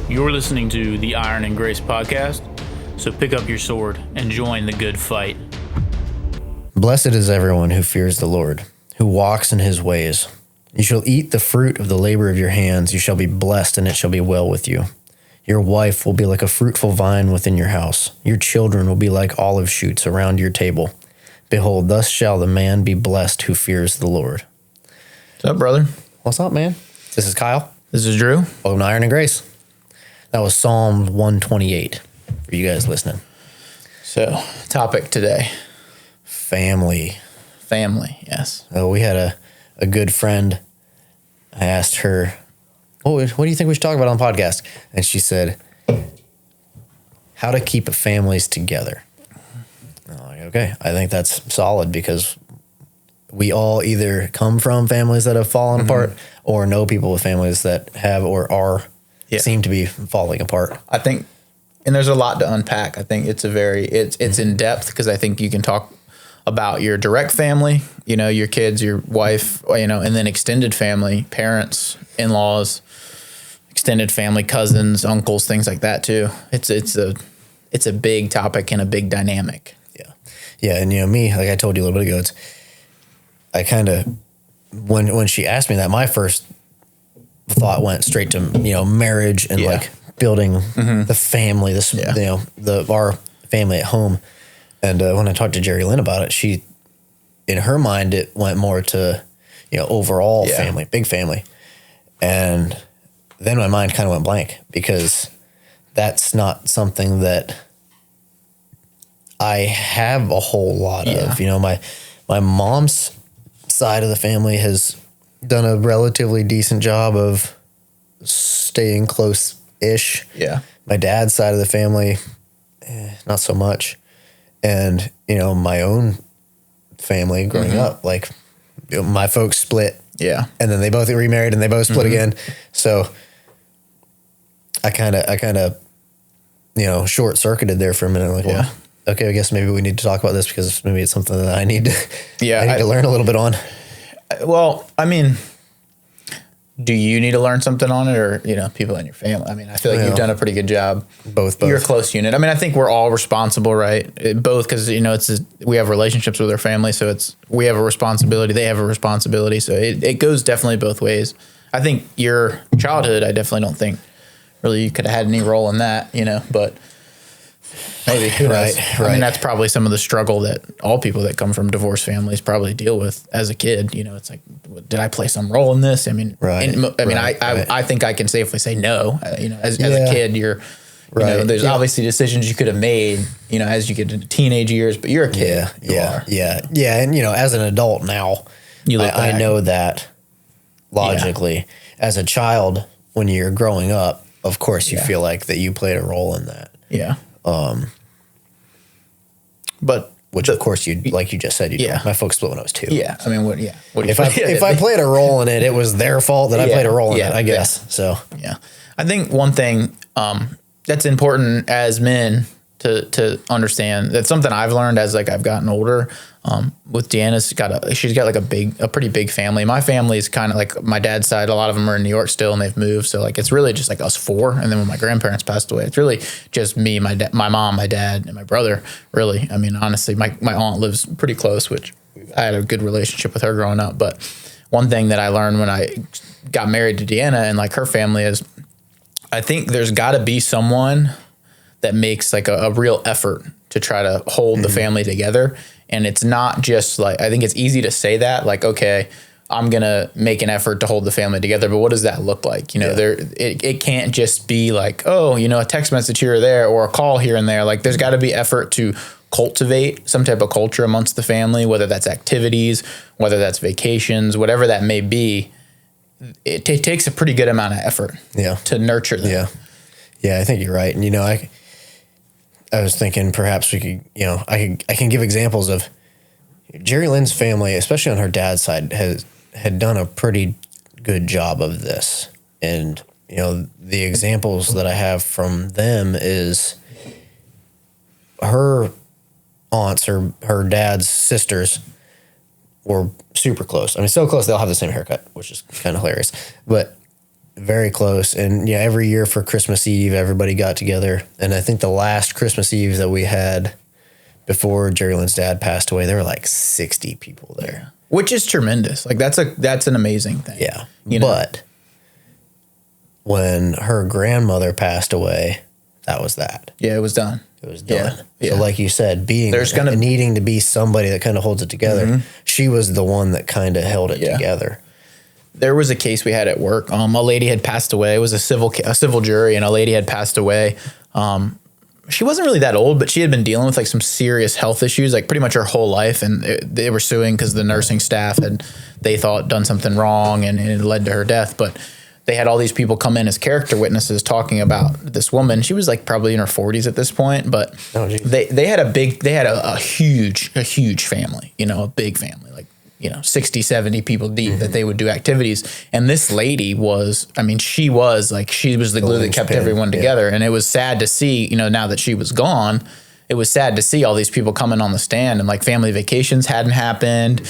You're listening to the Iron and Grace podcast, so pick up your sword and join the good fight. Blessed is everyone who fears the Lord, who walks in his ways. You shall eat the fruit of the labor of your hands. You shall be blessed, and it shall be well with you. Your wife will be like a fruitful vine within your house. Your children will be like olive shoots around your table. Behold, thus shall the man be blessed who fears the Lord. What's up, brother? What's up, man? This is Kyle. This is Drew. Welcome to Iron and Grace. That was Psalm 128 for you guys listening. So, topic today. Family. Family, yes. We had a good friend. I asked her, what do you think we should talk about on the podcast? And she said, how to keep families together. I'm like, okay, I think that's solid because we all either come from families that have fallen apart or know people with families that have or are seem to be falling apart. I think, and there's a lot to unpack. I think it's it's in depth because I think you can talk about your direct family, your kids, your wife, and then extended family, parents, in-laws, extended family, cousins, uncles, things like that too. It's a big topic and a big dynamic. Yeah. And me, like I told you a little bit ago, I kind of, when she asked me that, my first thought went straight to, marriage and like building the family, our family at home. And when I talked to Jerry Lynn about it, she, in her mind, it went more to, overall family, big family. And then my mind kind of went blank because that's not something that I have a whole lot of. My mom's side of the family has done a relatively decent job of staying close-ish. Yeah. My dad's side of the family, not so much. And, my own family growing up, like my folks split. Yeah. And then they both remarried and they both split again. So I kind of, short circuited there for a minute. Like, well, okay, I guess maybe we need to talk about this because maybe it's something that I need to learn a little bit on. Well, I mean, do you need to learn something on it or, people in your family? I mean, I feel like you've done a pretty good job. Both. You're a close unit. I mean, I think we're all responsible, right? Both because, we have relationships with our family. So we have a responsibility. They have a responsibility. So it goes definitely both ways. I think your childhood, I definitely don't think really you could have had any role in that, but maybe. Right. I mean, that's probably some of the struggle that all people that come from divorced families probably deal with as a kid. It's like, did I play some role in this? I mean, I think I can safely say no. As a kid, you're, there's obviously decisions you could have made, as you get into teenage years, but you're a kid. Yeah. And, as an adult now, I know that logically. As a child, when you're growing up, of course, you feel like that you played a role in that. Yeah. But which of course like you just said, my folks split when I was 2. Yeah. I mean, what if I played a role in it, it was their fault that I played a role in it, I guess. Yeah. So, I think one thing, that's important as men to understand. That's something I've learned as I've gotten older. With Deanna's she's got a pretty big family. My family is kind of like my dad's side. A lot of them are in New York still and they've moved. So it's really just us 4. And then when my grandparents passed away, it's really just me, my mom, my dad, and my brother, really. I mean, honestly, my aunt lives pretty close, which I had a good relationship with her growing up. But one thing that I learned when I got married to Deanna and her family is I think there's got to be someone that makes a real effort to try to hold the family together. And it's not just I think it's easy to say that okay, I'm going to make an effort to hold the family together. But what does that look like? It can't just be a text message here or there or a call here and there. There's got to be effort to cultivate some type of culture amongst the family, whether that's activities, whether that's vacations, whatever that may be. It takes a pretty good amount of effort to nurture them. Yeah, I think you're right. And, I was thinking perhaps we could, I can give examples of Jerry Lynn's family, especially on her dad's side, had done a pretty good job of this. And, the examples that I have from them is her aunts or her dad's sisters were super close. I mean, so close they'll have the same haircut, which is kind of hilarious. But very close. And yeah, every year for Christmas Eve, everybody got together. And I think the last Christmas Eve that we had before Jerry Lynn's dad passed away, there were like 60 people there. Which is tremendous. Like that's an amazing thing. Yeah. But when her grandmother passed away, that was that. Yeah, it was done. It was done. Yeah. So like you said, needing to be somebody that kind of holds it together, she was the one that kind of held it together. There was a case we had at work. A lady had passed away. It was a civil jury, and a lady had passed away. She wasn't really that old, but she had been dealing with like some serious health issues, like pretty much her whole life. And they were suing because the nursing staff they thought done something wrong, and it led to her death. But they had all these people come in as character witnesses talking about this woman. She was like probably in her 40s at this point, but they had a huge family, a big family, like, 60, 70 people deep that they would do activities. And this lady she was the glue that kept everyone together. And it was sad to see, now that she was gone, it was sad to see all these people coming on the stand, and like family vacations hadn't happened.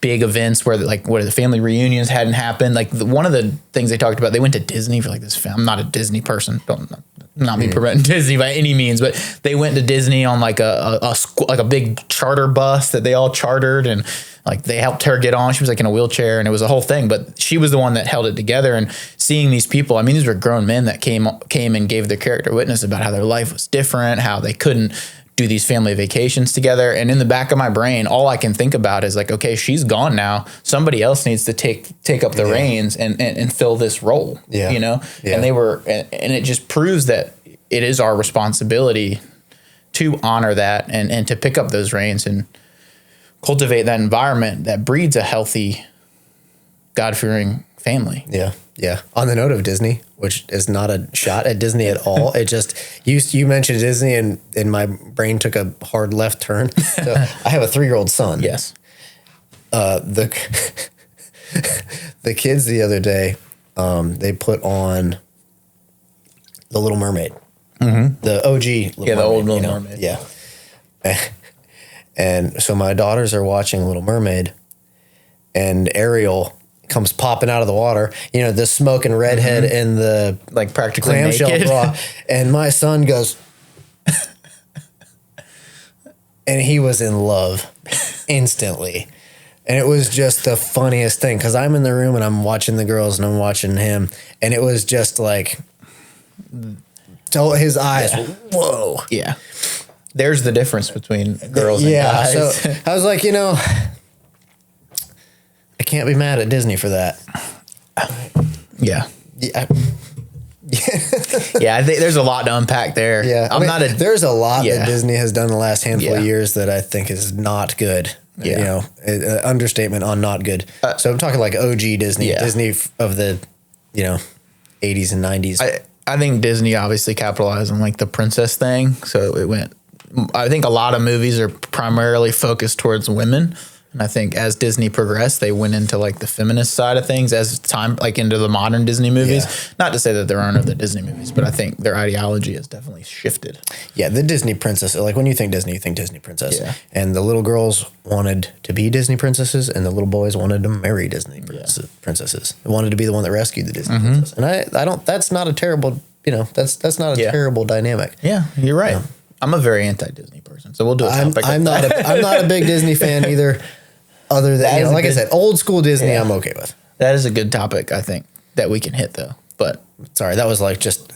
Big events where the family reunions hadn't happened. Like one of the things they talked about, they went to Disney for like this. I'm not a Disney person. Don't not me promoting Disney by any means, but they went to Disney on like a big charter bus that they all chartered, and like they helped her get on. She was like in a wheelchair, and it was a whole thing. But she was the one that held it together. And seeing these people, these were grown men that came and gave their character witness about how their life was different, how they couldn't do these family vacations together. And in the back of my brain, all I can think about is like, okay, she's gone now. Somebody else needs to take up the reins and fill this role, And and it just proves that it is our responsibility to honor that and to pick up those reins and cultivate that environment that breeds a healthy, God-fearing family. Yeah. Yeah. On the note of Disney, which is not a shot at Disney at all. It just, you mentioned Disney and my brain took a hard left turn. So I have a 3-year-old son. Yes. The kids the other day, they put on The Little Mermaid. Mm-hmm. The OG Little Mermaid. The old Little Mermaid. Yeah. And so my daughters are watching Little Mermaid, and Ariel comes popping out of the water, the smoking redhead in the like practically clamshell naked bra, and my son goes, and he was in love instantly. And it was just the funniest thing, because I'm in the room and I'm watching the girls and I'm watching him, and it was just like, his eyes, whoa. Yeah. There's the difference between girls and guys. So I was like, I can't be mad at Disney for that. Yeah. Yeah. Yeah, I think there's a lot to unpack there. Yeah. There's a lot that Disney has done the last handful of years that I think is not good. Yeah. Understatement on not good. So I'm talking like OG Disney, Disney of the, 80s and 90s. I think Disney obviously capitalized on like the princess thing. So I think a lot of movies are primarily focused towards women. And I think as Disney progressed, they went into like the feminist side of things as time, like into the modern Disney movies. Yeah. Not to say that there aren't other Disney movies, but I think their ideology has definitely shifted. Yeah, the Disney princess, like when you think Disney princess. Yeah. And the little girls wanted to be Disney princesses, and the little boys wanted to marry Disney princesses. They wanted to be the one that rescued the Disney princess. And I don't, that's not a terrible, that's not a terrible dynamic. Yeah, you're right. I'm a very anti-Disney person, so we'll do a topic. I'm not a big Disney fan either. Other than, like I said, old school Disney, I'm okay with. That is a good topic, I think, that we can hit though. But sorry, that was like just,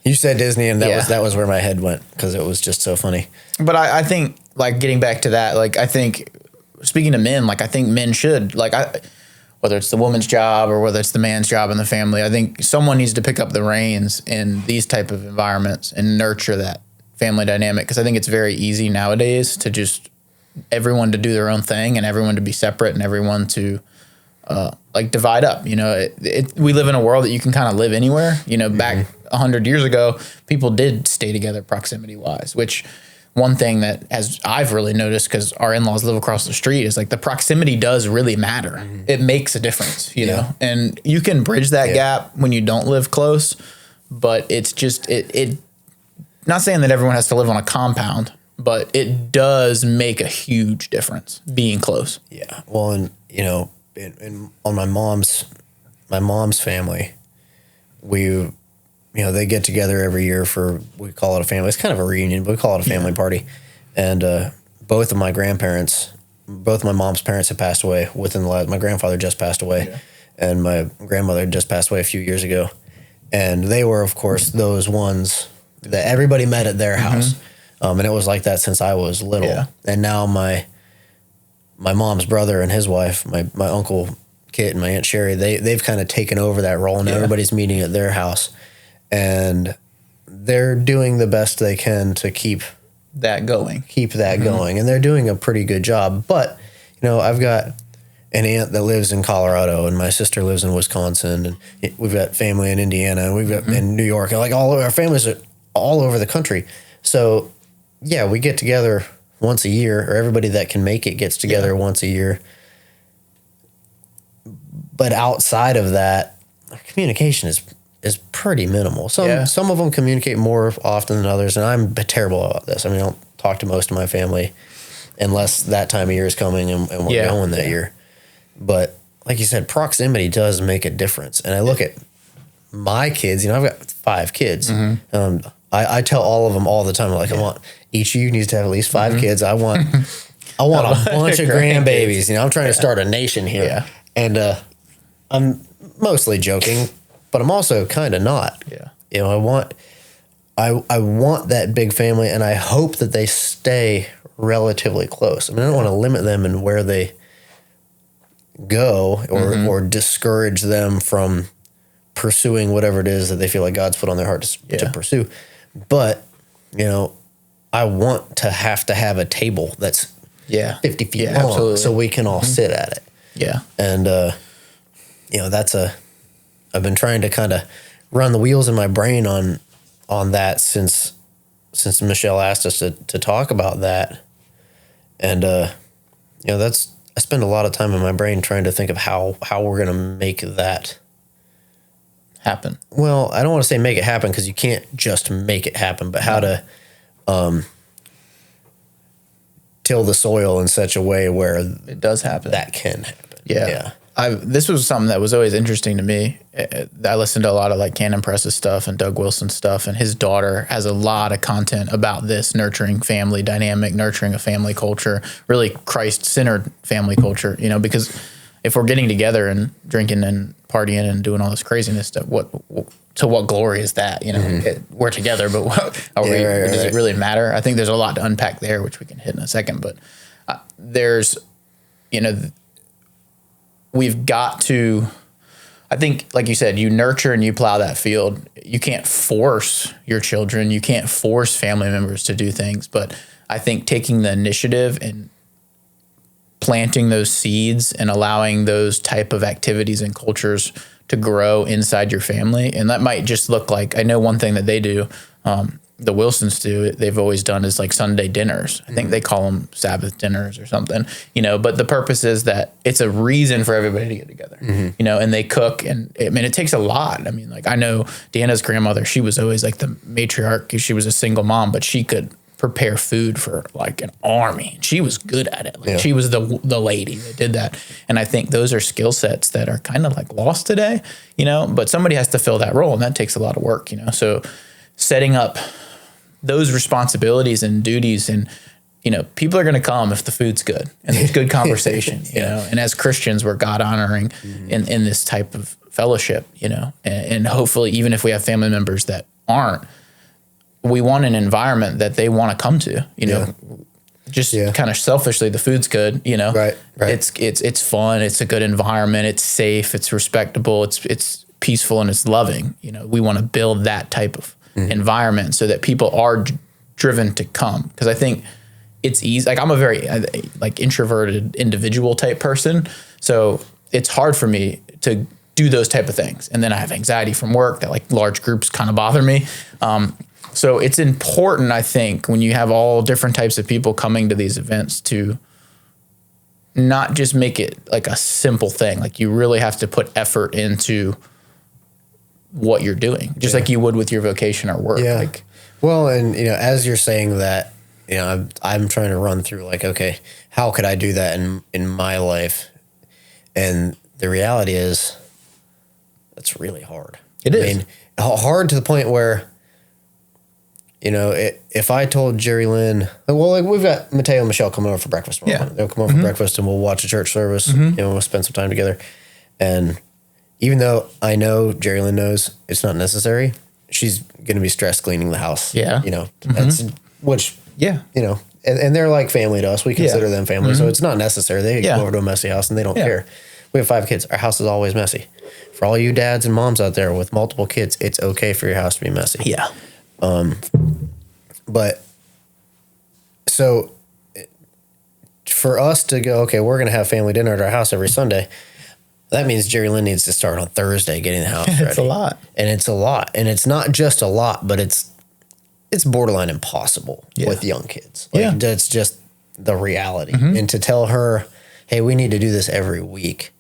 you said Disney, and that was where my head went, because it was just so funny. But I think, like, getting back to that, like, I think, speaking to men, like, I think men should, like, whether it's the woman's job or whether it's the man's job in the family, I think someone needs to pick up the reins in these type of environments and nurture that family dynamic, because I think it's very easy nowadays to just everyone to do their own thing and everyone to be separate and everyone to like divide up. We live in a world that you can kind of live anywhere. Back 100 years ago, people did stay together proximity wise, which one thing that I've really noticed, because our in-laws live across the street, is like the proximity does really matter. It makes a difference, you know, and you can bridge that gap when you don't live close, but it's just, it not saying that everyone has to live on a compound, but it does make a huge difference being close. Yeah. Well, and on my mom's my mom's family, they get together every year we call it a family. It's kind of a reunion, but we call it a family party. And both of my grandparents, both my mom's parents have passed away my grandfather just passed away, and my grandmother just passed away a few years ago. And they were, of course, those ones that everybody met at their house. And it was like that since I was little. Yeah. And now my mom's brother and his wife, my uncle Kit and my Aunt Sherry, they've kind of taken over that role, and everybody's meeting at their house. And they're doing the best they can to keep that going. And they're doing a pretty good job. But, I've got an aunt that lives in Colorado, and my sister lives in Wisconsin, and we've got family in Indiana, and we've got in New York, and like all of our families are all over the country. So, yeah, we get together once a year, or everybody that can make it gets together once a year. But outside of that, communication is pretty minimal. Some of them communicate more often than others, and I'm terrible about this. I mean, I don't talk to most of my family unless that time of year is coming and we're going that year. But like you said, proximity does make a difference. And I look at my kids, I've got 5 kids. I tell all of them all the time, like, I want each of you needs to have at least 5 kids. I want a bunch of grandbabies. I'm trying to start a nation here. Yeah. And I'm mostly joking, but I'm also kind of not. Yeah. I want that big family, and I hope that they stay relatively close. I mean, I don't want to limit them in where they go or discourage them from pursuing whatever it is that they feel like God's put on their heart to pursue. But, I want to have a table that's 50 feet long, absolutely. So we can all sit at it. Yeah. And, I've been trying to kind of run the wheels in my brain on that since Michelle asked us to talk about that. And, I spend a lot of time in my brain trying to think of how we're going to make that happen. Well, I don't want to say make it happen, because you can't just make it happen, but how to till the soil in such a way where it does happen. That can happen. Yeah. This was something that was always interesting to me. I listened to a lot of like Canon Press's stuff and Doug Wilson's stuff, and his daughter has a lot of content about this nurturing family dynamic, nurturing a family culture, really Christ-centered family culture, because if we're getting together and drinking and partying and doing all this craziness stuff, what glory is that? We're together, but does it really matter? I think there's a lot to unpack there, which we can hit in a second, but there's, we've got to, I think, like you said, you nurture and you plow that field. You can't force your children. You can't force family members to do things. But I think taking the initiative and planting those seeds and allowing those type of activities and cultures to grow inside your family. And that might just look like, I know one thing that they do, the Wilsons do, they've always done is like Sunday dinners. I think they call them Sabbath dinners or something, but the purpose is that it's a reason for everybody to get together, and they cook. And I mean, it takes a lot. I mean, like I know Deanna's grandmother, she was always like the matriarch because she was a single mom, but she could prepare food for like an army. She was good at it. Like she was the lady that did that. And I think those are skill sets that are kind of like lost today, but somebody has to fill that role, and that takes a lot of work, So setting up those responsibilities and duties, and people are going to come if the food's good and there's good conversation, and as Christians, we're God honoring in this type of fellowship, and hopefully even if we have family members that aren't, we want an environment that they want to come to, just kind of selfishly, the food's good, right. It's fun. It's a good environment. It's safe. It's respectable. It's peaceful, and it's loving. We want to build that type of environment so that people are driven to come. Because I think it's easy. Like I'm a very like introverted individual type person. So it's hard for me to do those type of things. And then I have anxiety from work that like large groups kind of bother me. So it's important, I think, when you have all different types of people coming to these events to not just make it like a simple thing. Like you really have to put effort into what you're doing, just like you would with your vocation or work. Yeah. Well, and as you're saying that, I'm trying to run through like, okay, how could I do that in my life? And the reality is that's really hard. It is. I mean, hard to the point where, you know, if I told Jerry Lynn, well, like we've got Mateo and Michelle coming over for breakfast tomorrow. Yeah. They'll come over for breakfast and we'll watch a church service. You know, we'll spend some time together. And even though I know Jerry Lynn knows it's not necessary, she's going to be stressed cleaning the house. Yeah. You know, that's, which, Yeah. you know, and they're like family to us. We consider them family. So it's not necessary. They can go over to a messy house and they don't care. We have 5 kids. Our house is always messy. For all you dads and moms out there with multiple kids, it's okay for your house to be messy. Yeah. But so for us to go, okay, we're going to have family dinner at our house every Sunday. That means Jerry Lynn needs to start on Thursday getting the house ready. It's a lot. And it's a lot. And it's not just a lot, but it's borderline impossible with young kids. Like that's just the reality. And to tell her, hey, we need to do this every week.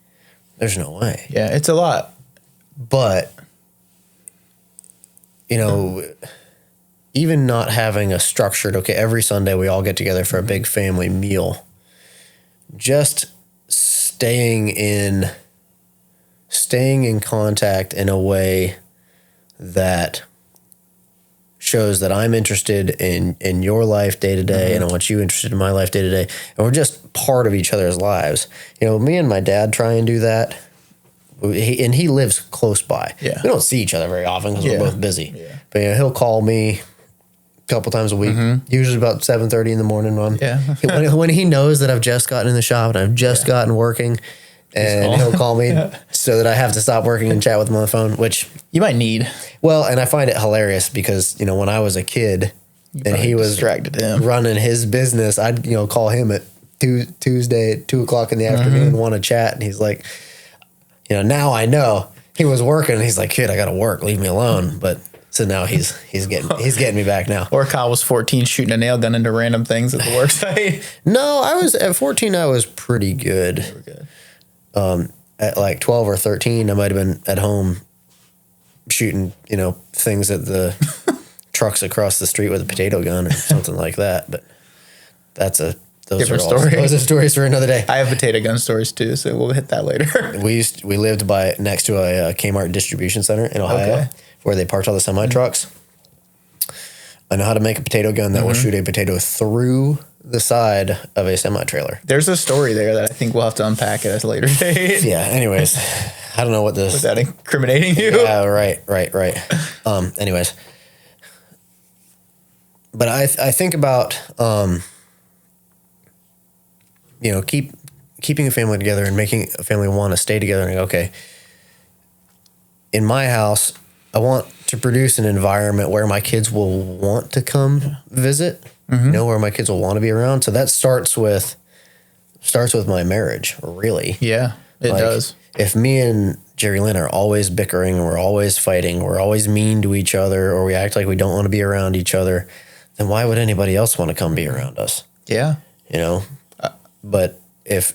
There's no way. Yeah, it's a lot. But, you know, even not having a structured, okay, every Sunday we all get together for a big family meal, just staying in contact in a way that shows that I'm interested in your life day to day, and I want you interested in my life day to day, and we're just part of each other's lives. You know, me and my dad try and do that, and he lives close by. Yeah. We don't see each other very often because we're both busy. Yeah. But you know, he'll call me a couple times a week, usually about 7:30 in the morning. When he knows that I've just gotten in the shop and I've just gotten working, and he'll call me so that I have to stop working and chat with him on the phone, which you might need. Well, and I find it hilarious because, you know, when I was a kid and he was distracted him running his business, I'd, you know, call him at Tuesday at 2:00 in the afternoon, want to chat. And he's like, you know, now I know he was working. And he's like, kid, I got to work. Leave me alone. But so now he's getting me back now. Or Kyle was 14 shooting a nail gun into random things at the work site. No, I was at 14. I was pretty good. You were good. At like 12 or 13, I might have been at home shooting, you know, things at the trucks across the street with a potato gun or something like that. But that's those different story. Those are stories for another day. I have potato gun stories too, so we'll hit that later. We lived next to a Kmart distribution center in Ohio where they parked all the semi trucks. I know how to make a potato gun that will shoot a potato through the side of a semi trailer. There's a story there that I think we'll have to unpack at a later date. Yeah. Anyways, I don't know what this. Without incriminating you. Yeah. Right. Anyways, but I think about you know, keeping a family together and making a family want to stay together. And okay, in my house, I want to produce an environment where my kids will want to come visit. You know, where my kids will want to be around. So that starts with my marriage, really. Yeah, it does. If me and Jerry Lynn are always bickering and we're always fighting, we're always mean to each other, or we act like we don't want to be around each other, then why would anybody else want to come be around us? Yeah. You know? But if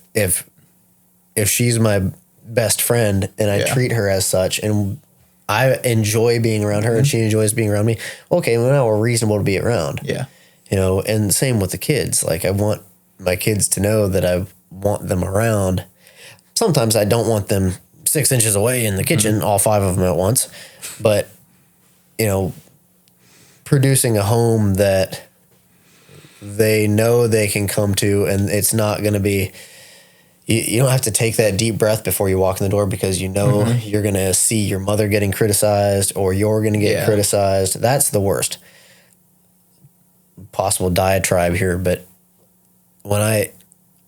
she's my best friend and I treat her as such and I enjoy being around her and she enjoys being around me, okay, well now we're reasonable to be around. Yeah. You know, and same with the kids. Like I want my kids to know that I want them around. Sometimes I don't want them 6 inches away in the kitchen, all 5 of them at once. But, you know, producing a home that they know they can come to, and it's not going to be, you don't have to take that deep breath before you walk in the door because you know you're going to see your mother getting criticized or you're going to get criticized. That's the worst possible diatribe here. But when I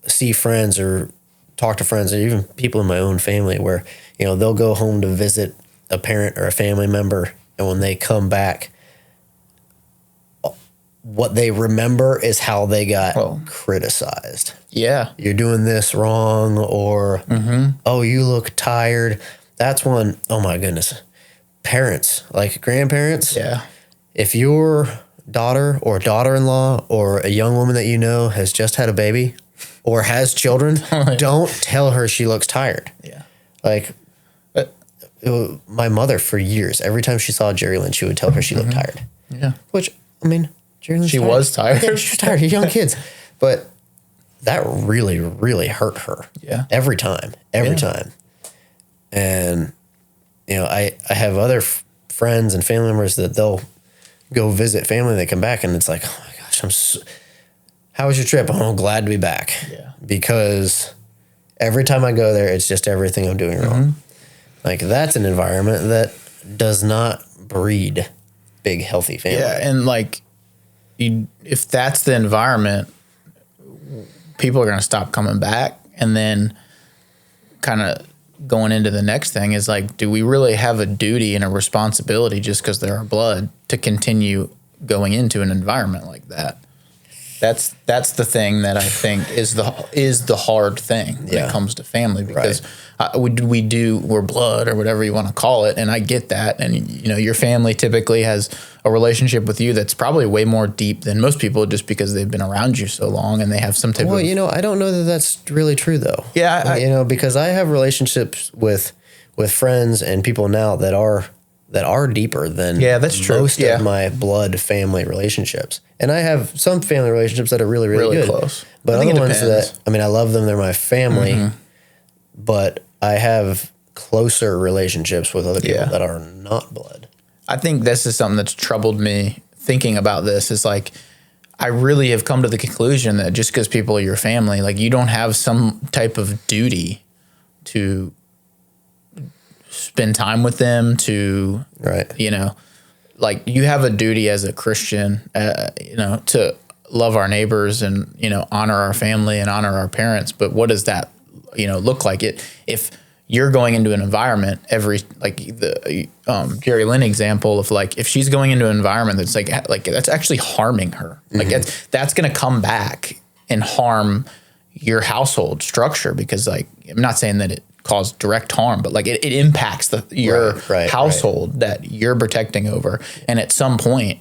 see friends or talk to friends or even people in my own family where, you know, they'll go home to visit a parent or a family member, and when they come back, what they remember is how they got criticized. Yeah. You're doing this wrong, or, oh, you look tired. That's one, oh my goodness. Parents, like grandparents. Yeah. If your daughter or daughter-in-law or a young woman that you know has just had a baby or has children, don't tell her she looks tired. Yeah. Like, my mother for years, every time she saw Jerry Lynn, she would tell her she looked tired. Yeah. Which, I mean, Jerry Lynn's she tired. was tired. Yeah, she was tired. You're young kids. But that really, really hurt her. Yeah. Every time. And I have other friends and family members that they'll go visit family and they come back and it's like, oh my gosh, how was your trip? Oh, I'm glad to be back. Yeah. Because every time I go there, it's just everything I'm doing wrong. Like that's an environment that does not breed big, healthy family. Yeah. And like, if that's the environment, people are going to stop coming back. And then kind of going into the next thing is like, do we really have a duty and a responsibility just because they're our blood to continue going into an environment like that? That's the thing that I think is the hard thing when it comes to family, because we're blood or whatever you want to call it, and I get that. And your family typically has a relationship with you that's probably way more deep than most people, just because they've been around you so long and they have some type of. Well, I don't know that that's really true though. Yeah, because I have relationships with friends and people now that are deeper than that's true. Most of my blood family relationships. And I have some family relationships that are really, really good. Close. But other ones that, I love them. They're my family. But I have closer relationships with other people that are not blood. I think this is something that's troubled me thinking about this, is like, I really have come to the conclusion that just because people are your family, like you don't have some type of duty to spend time with them, to, like you have a duty as a Christian, to love our neighbors and, honor our family and honor our parents. But what does that, look like? If you're going into an environment like the Jerry Lynn example of like, if she's going into an environment that's like that's actually harming her, like that's going to come back and harm your household structure, because like, I'm not saying that it caused direct harm, but like it impacts your household that you're protecting over. And at some point,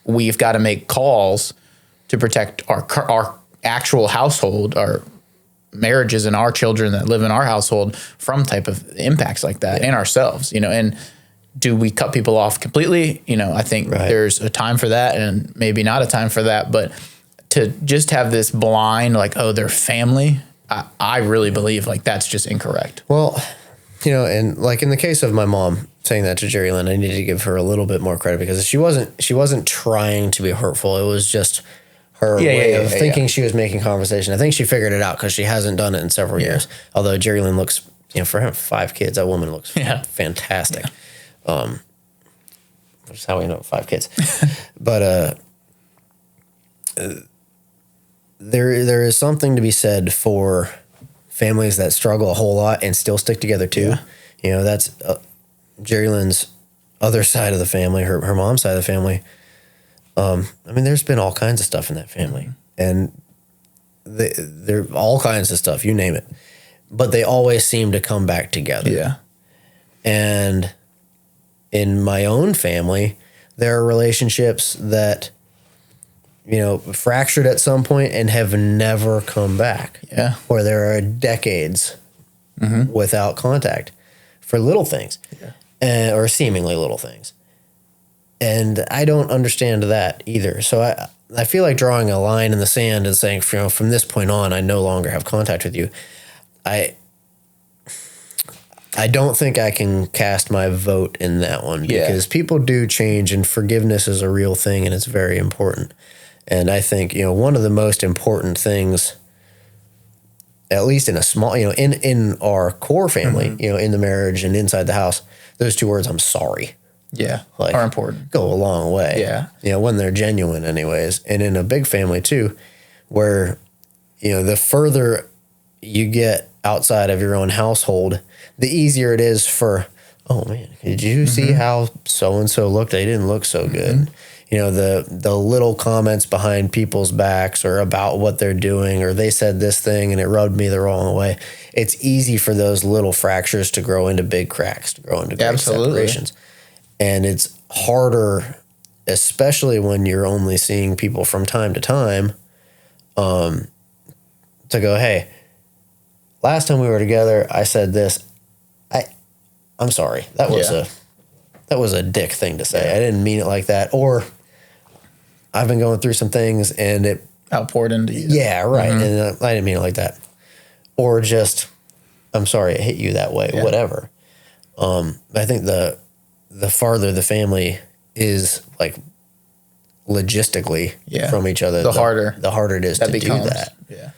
we've got to make calls to protect our actual household, our marriages and our children that live in our household from type of impacts like that, and ourselves, and do we cut people off completely? I think there's a time for that and maybe not a time for that, but to just have this blind, like, oh, they're family, I really believe like that's just incorrect. Well, and like in the case of my mom saying that to Jerry Lynn, I needed to give her a little bit more credit, because she wasn't trying to be hurtful. It was just her way of thinking she was making conversation. I think she figured it out because she hasn't done it in several years. Although Jerry Lynn looks, for having 5 kids, that woman looks fantastic. Which is how we know 5 kids. But there is something to be said for families that struggle a whole lot and still stick together too. That's Jerry Lynn's other side of the family, her mom's side of the family. There's been all kinds of stuff in that family, and there all kinds of stuff, you name it, but they always seem to come back together. Yeah. And in my own family, there are relationships that, fractured at some point and have never come back. Yeah. Or there are decades without contact for little things, or seemingly little things. And I don't understand that either. So I feel like drawing a line in the sand and saying, from this point on, I no longer have contact with you. I don't think I can cast my vote in that one, because people do change, and forgiveness is a real thing, and it's very important. And I think, one of the most important things, at least in a small, in our core family, in the marriage and inside the house, those 2 words, I'm sorry. Yeah, are important. Go a long way. Yeah. When they're genuine anyways. And in a big family too, where, the further you get outside of your own household, the easier it is for, oh man, did you see how so-and-so looked? They didn't look so good. The little comments behind people's backs or about what they're doing, or they said this thing and it rubbed me the wrong way. It's easy for those little fractures to grow into big cracks, to grow into great separations. And it's harder, especially when you're only seeing people from time to time, to go, hey, last time we were together, I said this. I'm sorry. That was a dick thing to say. I didn't mean it like that. Or I've been going through some things and it outpoured into you. Yeah, right. And I didn't mean it like that. Or just, I'm sorry it hit you that way, whatever. I think the farther the family is like logistically from each other, the harder it is to do that. Yeah.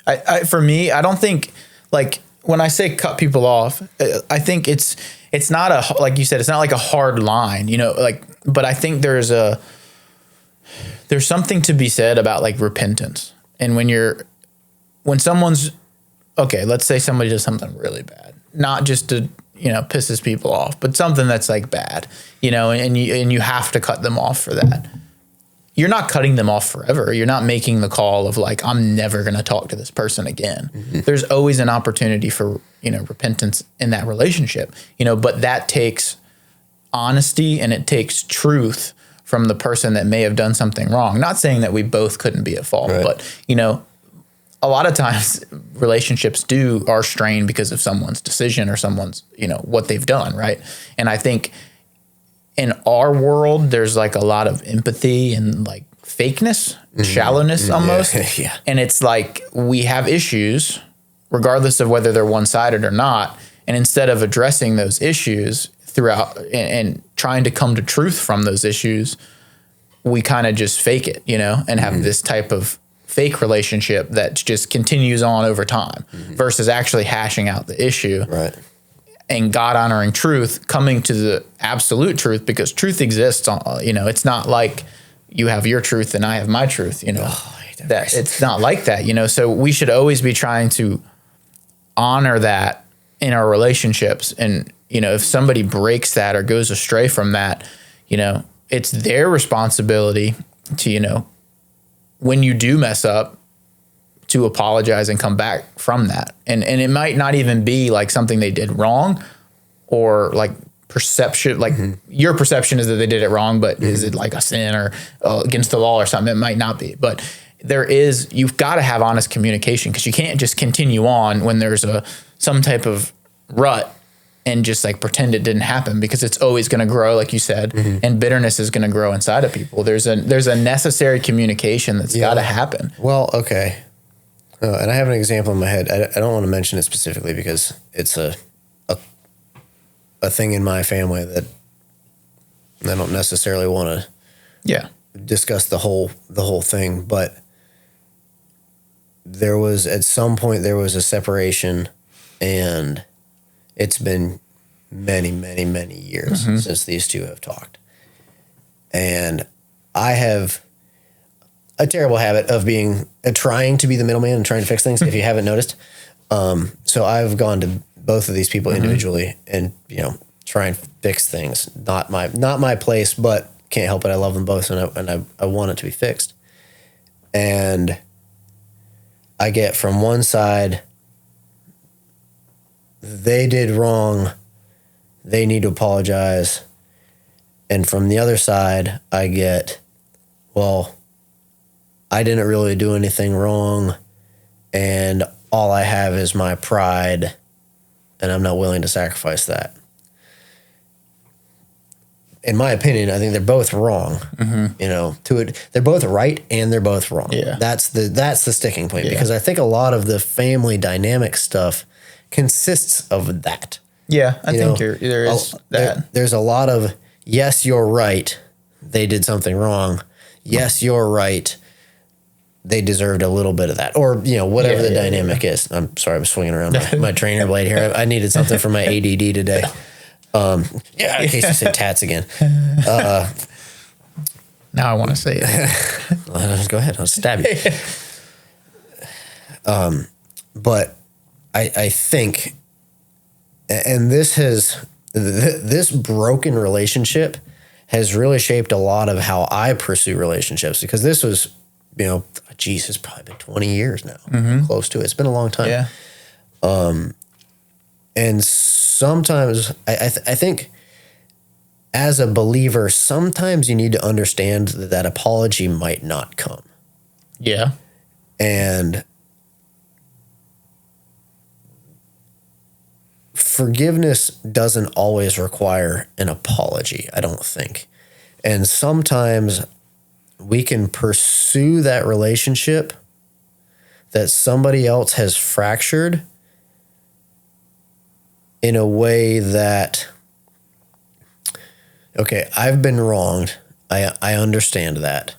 I for me, I don't think, like, when I say cut people off, I think it's not like you said, it's not like a hard line, like, but I think there's something to be said about like repentance. And when someone's, okay, let's say somebody does something really bad, not just to, pisses people off, but something that's like bad, and you have to cut them off for that. You're not cutting them off forever. You're not making the call of like, I'm never going to talk to this person again. Mm-hmm. There's always an opportunity for, repentance in that relationship, but that takes honesty and it takes truth from the person that may have done something wrong. Not saying that we both couldn't be at fault, right. But, a lot of times relationships are strained because of someone's decision or someone's, what they've done. Right. And I think in our world, there's like a lot of empathy and like fakeness, shallowness almost. Yeah. And it's like we have issues regardless of whether they're one-sided or not. And instead of addressing those issues throughout and trying to come to truth from those issues, we kind of just fake it, and have this type of fake relationship that just continues on over time versus actually hashing out the issue. Right. And God honoring truth, coming to the absolute truth, because truth exists. It's not like you have your truth and I have my truth. That it's not like that. So we should always be trying to honor that in our relationships. And if somebody breaks that or goes astray from that, it's their responsibility to when you do mess up, to apologize and come back from that. And it might not even be like something they did wrong or like perception, like your perception is that they did it wrong, but is it like a sin or against the law or something? It might not be, but you've got to have honest communication, because you can't just continue on when there's some type of rut and just like pretend it didn't happen, because it's always going to grow, like you said, and bitterness is going to grow inside of people. There's a necessary communication that's got to happen. Well, okay. And I have an example in my head. I don't want to mention it specifically because it's a thing in my family that I don't necessarily want to discuss the whole thing. But at some point there was a separation, and it's been many, many, many years since these two have talked. And I have a terrible habit of trying to be the middleman and trying to fix things, if you haven't noticed. So I've gone to both of these people individually and, try and fix things. Not my place, but can't help it. I love them both, and I want it to be fixed. And I get from one side, they did wrong, they need to apologize. And from the other side, I get, well, I didn't really do anything wrong, and all I have is my pride, and I'm not willing to sacrifice that. In my opinion, I think they're both wrong. They're both right and they're both wrong. Yeah. That's the sticking point, because I think a lot of the family dynamic stuff consists of that. Yeah, I think there is that. There's a lot of, yes, you're right, they did something wrong. Yes, you're right, they deserved a little bit of that, or whatever the dynamic is. I'm sorry, I'm swinging around my trainer blade here. I needed something for my ADD today. In case you said tats again. Now I want to say it. Go ahead, I'll stab you. But I think, and this broken relationship has really shaped a lot of how I pursue relationships, because this was, it's probably been 20 years now, close to it. It's been a long time. Yeah. And sometimes I think as a believer, sometimes you need to understand that apology might not come. Yeah. And forgiveness doesn't always require an apology, I don't think. And sometimes we can pursue that relationship that somebody else has fractured in a way that, okay, I've been wronged. I understand that.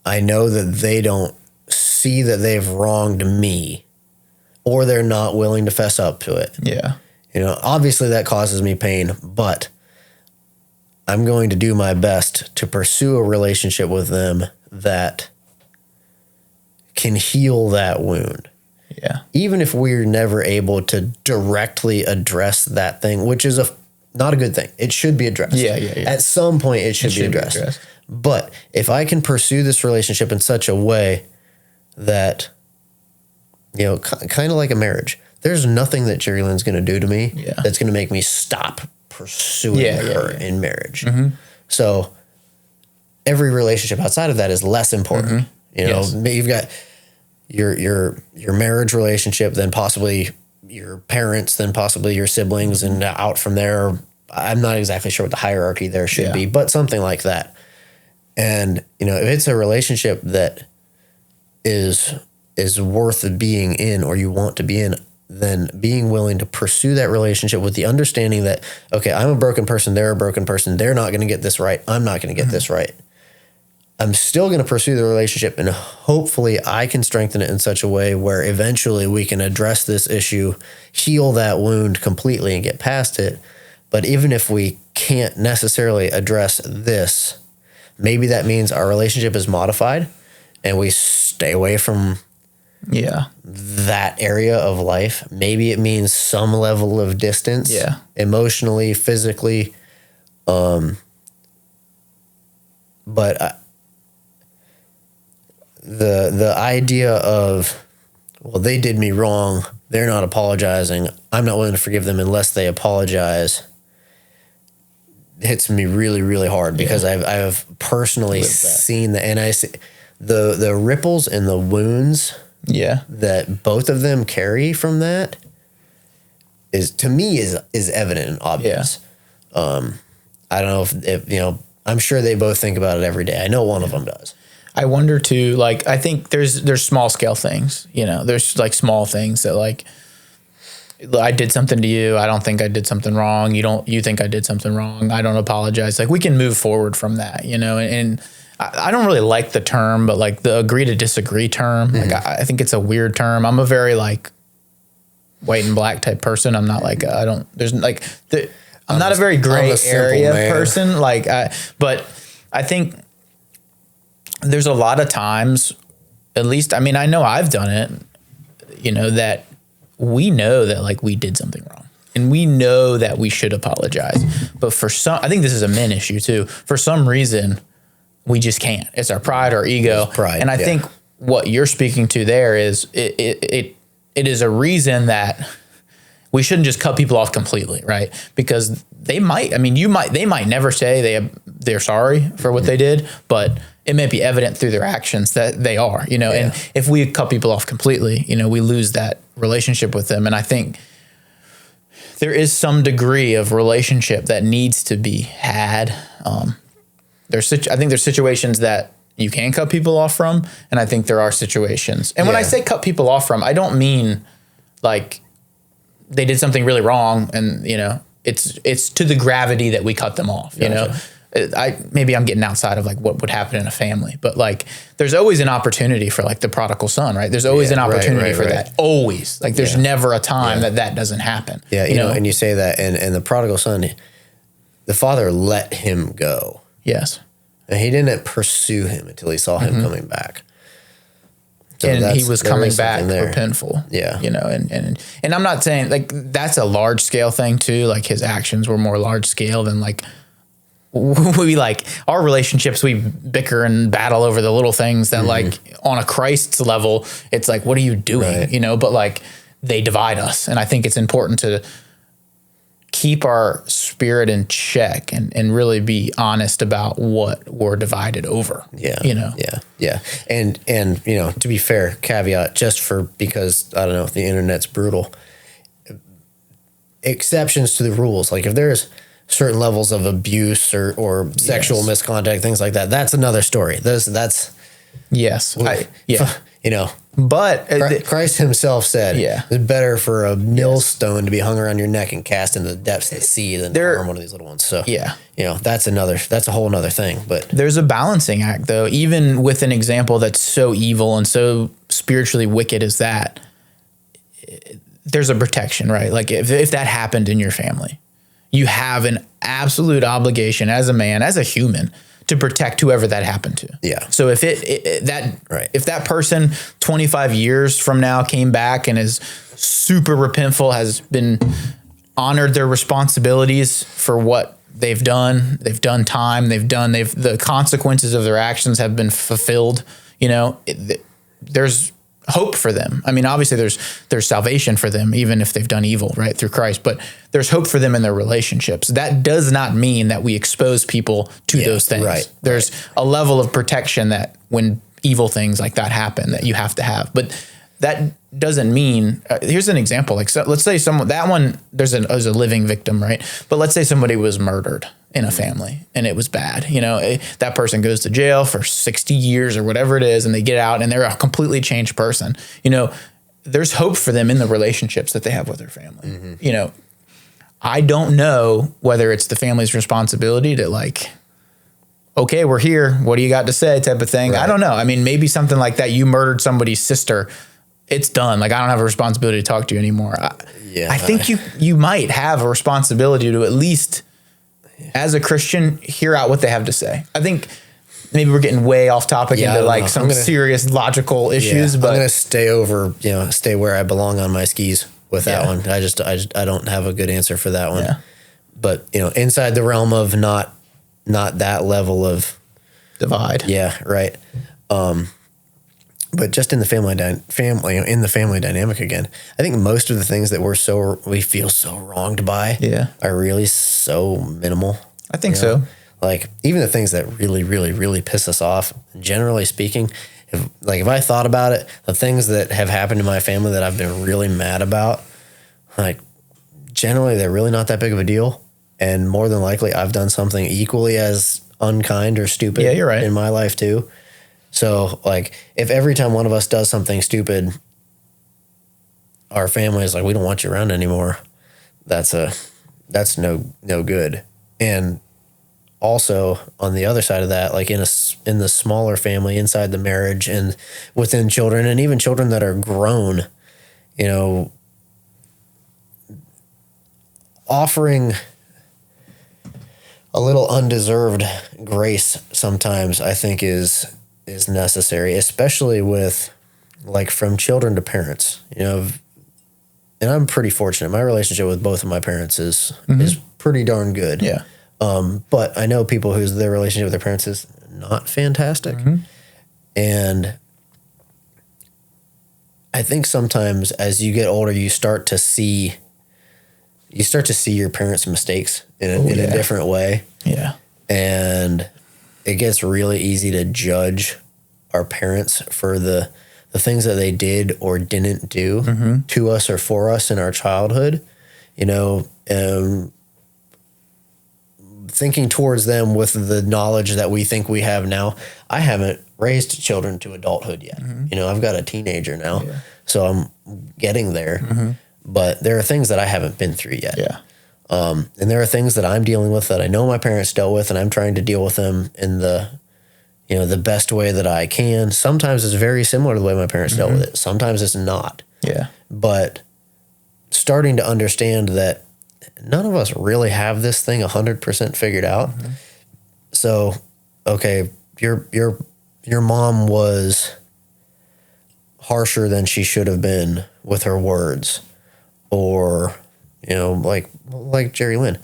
I know that they don't see that they've wronged me, or they're not willing to fess up to it. Yeah. You know, obviously that causes me pain, but I'm going to do my best to pursue a relationship with them that can heal that wound. Yeah. Even if we're never able to directly address that thing, which is not a good thing. It should be addressed. Yeah. At some point, it should be addressed. But if I can pursue this relationship in such a way that, you know, kind of like a marriage, there's nothing that Jerry Lynn's going to do to me that's going to make me stop pursuing her in marriage. Mm-hmm. So every relationship outside of that is less important. Mm-hmm. You know, you've got your marriage relationship, then possibly your parents, then possibly your siblings, and out from there. I'm not exactly sure what the hierarchy there should be, but something like that. And, you know, if it's a relationship that is worth being in, or you want to be in, then being willing to pursue that relationship with the understanding that, okay, I'm a broken person, they're a broken person, they're not going to get this right, I'm not going to get this right. I'm still going to pursue the relationship, and hopefully I can strengthen it in such a way where eventually we can address this issue, heal that wound completely, and get past it. But even if we can't necessarily address this, maybe that means our relationship is modified and we stay away from that area of life. Maybe it means some level of distance, emotionally, physically. But the idea of, well, they did me wrong, they're not apologizing, I'm not willing to forgive them unless they apologize, hits me really, really hard, because I've personally seen that, and I see the ripples and the wounds that both of them carry from that is, to me, is evident and obvious. I don't know if you know, I'm sure they both think about it every day. I know one of them does. I wonder too, like, I think there's small scale things, you know, there's like small things that, like, I did something to you, I don't think I did something wrong, you think I did something wrong, I don't apologize. Like, we can move forward from that, you know, and I don't really like the term, but like the agree to disagree term, like I think it's a weird term. I'm a very like white and black type person. I'm not like, I'm not a very gray area person. Like, but I think there's a lot of times, at least, I mean, I know I've done it, you know, that we know that like we did something wrong and we know that we should apologize. But I think this is a men issue too. For some reason, we just can't. It's our pride, our ego. Pride, and I think what you're speaking to there is it is a reason that we shouldn't just cut people off completely, right? Because they might never say they're sorry for what they did, but it may be evident through their actions that they are, you know, and if we cut people off completely, you know, we lose that relationship with them. And I think there is some degree of relationship that needs to be had. I think there's situations that you can cut people off from, and I think there are situations. And when I say cut people off from, I don't mean like they did something really wrong and, you know, it's to the gravity that we cut them off, you know. Maybe I'm getting outside of like what would happen in a family, but like there's always an opportunity for like the prodigal son, right? There's always an opportunity for that. Always. Like there's never a time that doesn't happen. Yeah, you know, and you say that, and the prodigal son, the father let him go. Yes. And he didn't pursue him until he saw him coming back. So and he was coming back repentful. Yeah. You know, and I'm not saying like that's a large scale thing too. Like his actions were more large scale than like we like our relationships. We bicker and battle over the little things that like on a Christ's level, it's like, what are you doing? Right. You know, but like they divide us. And I think it's important to keep our spirit in check and really be honest about what we're divided over. Yeah. You know? Yeah. And, you know, to be fair, caveat, because I don't know if the internet's brutal, exceptions to the rules. Like if there's certain levels of abuse or sexual misconduct, things like that, that's another story. That's yes. you know, But Christ himself said, Yeah. it's better for a millstone to be hung around your neck and cast into the depths of the sea than to harm one of these little ones. So, yeah, that's a whole nother thing. But there's a balancing act, though, even with an example that's so evil and so spiritually wicked as that. There's a protection, right? Like if that happened in your family, you have an absolute obligation as a man, as a human, to protect whoever that happened to. Yeah. So if if that person 25 years from now came back and is super repentful, has been honored their responsibilities for what they've done time, the consequences of their actions have been fulfilled, there's hope for them. I mean, obviously there's salvation for them, even if they've done evil, right, through Christ, but there's hope for them in their relationships. That does not mean that we expose people to those things. Right. There's a level of protection that when evil things like that happen that you have to have. But that doesn't mean, here's an example. Like, so let's say there's a living victim, right? But let's say somebody was murdered in a family and it was bad. That person goes to jail for 60 years or whatever it is, and they get out and they're a completely changed person. There's hope for them in the relationships that they have with their family. Mm-hmm. I don't know whether it's the family's responsibility to like, okay, we're here, what do you got to say, type of thing. Right. I don't know. I mean, maybe something like that. You murdered somebody's sister. It's done. Like, I don't have a responsibility to talk to you anymore. I think you might have a responsibility to at least, as a Christian, hear out what they have to say. I think maybe we're getting way off topic into some serious logical issues, but I'm going to stay where I belong on my skis with that one. I don't have a good answer for that one. Yeah. But, inside the realm of not that level of divide. Yeah. Right. But just in the family dynamic again, I think most of the things that we feel so wronged by are really so minimal. I think so. Like, even the things that really, really, really piss us off, generally speaking, if I thought about it, the things that have happened in my family that I've been really mad about, like, generally they're really not that big of a deal. And more than likely I've done something equally as unkind or stupid you're right. in my life too. So, like, if every time one of us does something stupid, our family is like, we don't want you around anymore, that's no good. And also, on the other side of that, like in the smaller family, inside the marriage and within children, and even children that are grown, offering a little undeserved grace sometimes, I think is necessary, especially with, like, from children to parents, and I'm pretty fortunate. My relationship with both of my parents is pretty darn good. Yeah. But I know people their relationship with their parents is not fantastic. Mm-hmm. And I think sometimes as you get older, you start to see your parents' mistakes in a different way. Yeah. And it gets really easy to judge our parents for the things that they did or didn't do to us or for us in our childhood, thinking towards them with the knowledge that we think we have now. I haven't raised children to adulthood yet. Mm-hmm. I've got a teenager now, so I'm getting there. Mm-hmm. But there are things that I haven't been through yet. Yeah. And there are things that I'm dealing with that I know my parents dealt with, and I'm trying to deal with them in the best way that I can. Sometimes it's very similar to the way my parents dealt with it. Sometimes it's not. Yeah. But starting to understand that none of us really have this thing 100% figured out. Mm-hmm. So, okay, your mom was harsher than she should have been with her words, or like Jerry Lynn.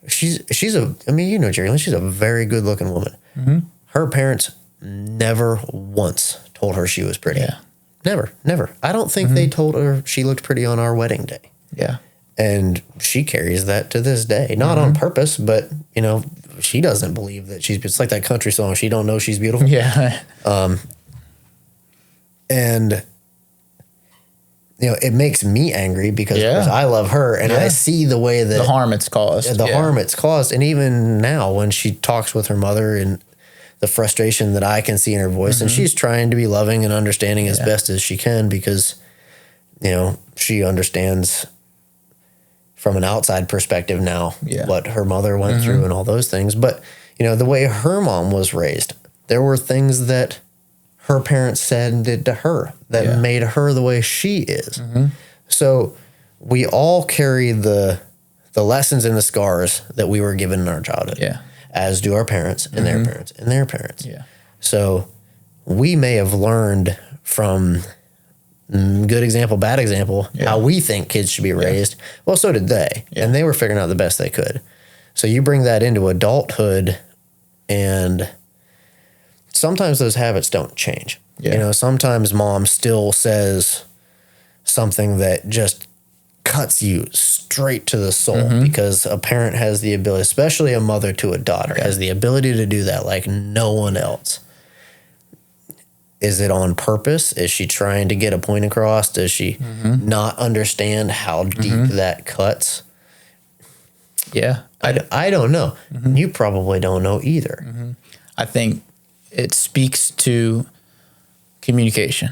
She's Jerry Lynn. She's a very good looking woman. Mm-hmm. Her parents never once told her she was pretty. Yeah. Never. I don't think they told her she looked pretty on our wedding day. Yeah. And she carries that to this day. Not on purpose, but, she doesn't believe that it's like that country song, She Don't Know She's Beautiful. Yeah. And, it makes me angry because I love her and I see the way that the harm it's caused. Harm it's caused. And even now when she talks with her mother and the frustration that I can see in her voice. And she's trying to be loving and understanding as best as she can because, you know, she understands from an outside perspective now what her mother went through and all those things. But, you know, the way her mom was raised, there were things that her parents said and did to her that made her the way she is. So we all carry the lessons and the scars that we were given in our childhood, as do our parents and their parents and their parents. So we may have learned from good example, bad example, how we think kids should be raised. Well, so did they, and they were figuring out the best they could. So you bring that into adulthood, and sometimes those habits don't change. You know, sometimes mom still says something that just cuts you straight to the soul because a parent has the ability, especially a mother to a daughter, has the ability to do that like no one else. Is it on purpose? Is she trying to get a point across? Does she not understand how deep that cuts? Yeah. I don't know. You probably don't know either. I think it speaks to communication.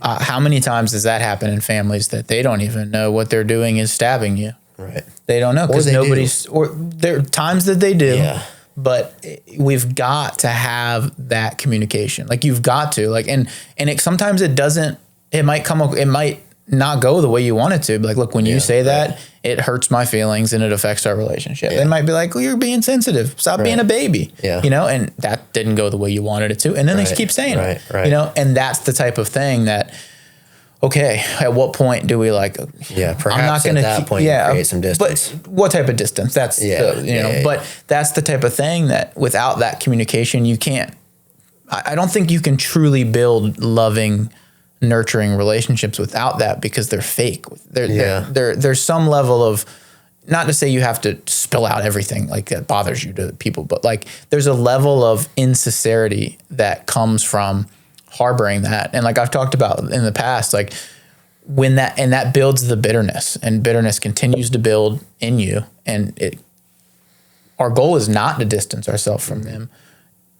How many times does that happen in families that they don't even know what they're doing is stabbing you? Right. They don't know because nobody's, or there are times that they do, but we've got to have that communication. Like you've got to and it, sometimes it doesn't, it might not go the way you want it to. But like, look, when you say that, it hurts my feelings and it affects our relationship. They might be like, well, you're being sensitive. Stop being a baby. You know, and that didn't go the way you wanted it to. And then they keep saying it, you know, and that's the type of thing that, okay, at what point do we perhaps I'm not gonna at that point create some distance. But what type of distance? That's but that's the type of thing that without that communication, you can't, I don't think you can truly build loving, nurturing relationships without that because they're fake. There's some level of, not to say you have to spill out everything like that bothers you to people, but like there's a level of insincerity that comes from harboring that. And like I've talked about in the past, like when that builds the bitterness, and bitterness continues to build in you. And our goal is not to distance ourselves from them.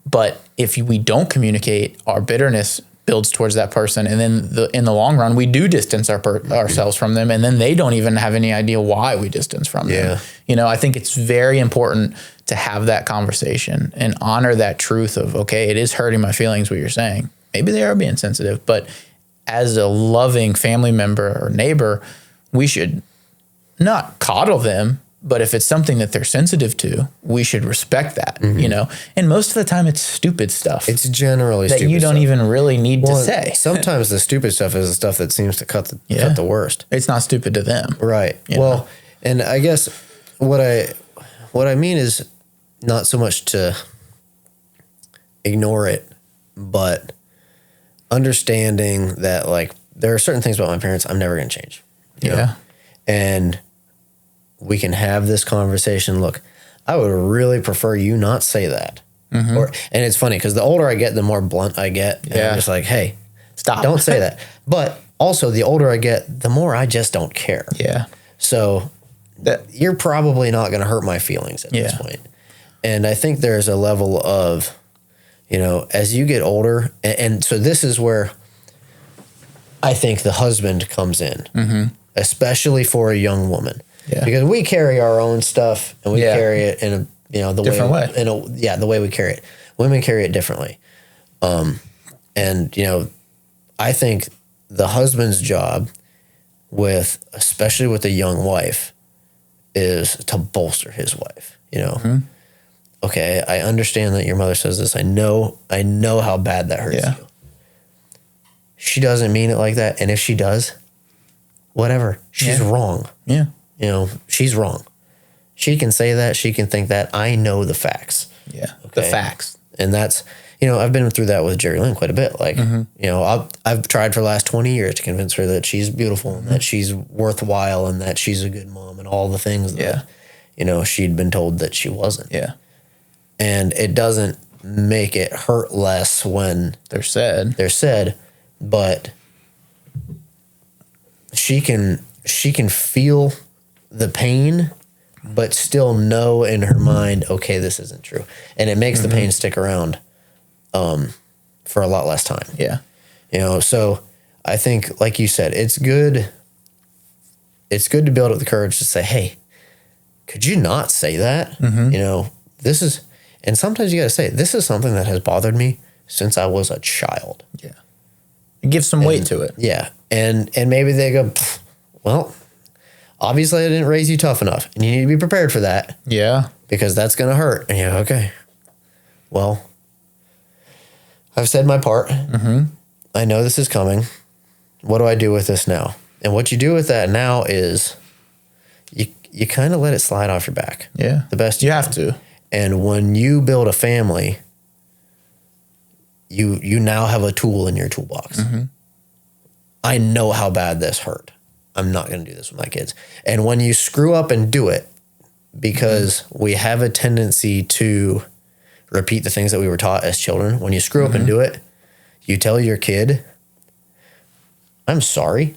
But if we don't communicate, our bitterness builds towards that person. And then in the long run, we do distance ourselves from them. And then they don't even have any idea why we distance from them. You know, I think it's very important to have that conversation and honor that truth of, okay, it is hurting my feelings, what you're saying. Maybe they are being sensitive, but as a loving family member or neighbor, we should not coddle them, but if it's something that they're sensitive to, we should respect that, you know? And most of the time it's stupid stuff. It's generally that stupid you don't stuff. even really need to say. Sometimes the stupid stuff is the stuff that seems to cut the worst. It's not stupid to them. Right. Well, and I guess what I mean is not so much to ignore it, but understanding that like there are certain things about my parents I'm never going to change. You know? And we can have this conversation. Look, I would really prefer you not say that. And it's funny because the older I get, the more blunt I get. And I'm just like, hey, stop. Don't say that. But also the older I get, the more I just don't care. So you're probably not going to hurt my feelings at this point. And I think there's a level of, you know, as you get older, and so this is where I think the husband comes in, especially for a young woman. Because we carry our own stuff and we carry it in a, you know, the different way. The way we carry it. Women carry it differently. And, you know, I think the husband's job especially with a young wife, is to bolster his wife, you know? Okay, I understand that your mother says this. I know how bad that hurts you. She doesn't mean it like that. And if she does, whatever, she's wrong. You know, she's wrong. She can say that. She can think that. I know the facts. The facts. And that's, you know, I've been through that with Jerry Lynn quite a bit. Like, you know, I've tried for the last 20 years to convince her that she's beautiful and that she's worthwhile and that she's a good mom and all the things that, you know, she'd been told that she wasn't. And it doesn't make it hurt less when they're said, but she can feel the pain but still know in her mind, okay, this isn't true. And it makes the pain stick around for a lot less time. Yeah. You know, so I think, like you said, it's good. It's good to build up the courage to say, hey, could you not say that? You know, this is, and sometimes you got to say, this is something that has bothered me since I was a child. Yeah. Give some weight to it. Yeah. And maybe they go, well, obviously I didn't raise you tough enough, and you need to be prepared for that. Yeah. Because that's going to hurt. And you're okay. Well, I've said my part. I know this is coming. What do I do with this now? And what you do with that now is you kind of let it slide off your back. Yeah. The best you have to. And when you build a family, you now have a tool in your toolbox. I know how bad this hurt. I'm not going to do this with my kids. And when you screw up and do it, because we have a tendency to repeat the things that we were taught as children. When you screw up and do it, you tell your kid, I'm sorry.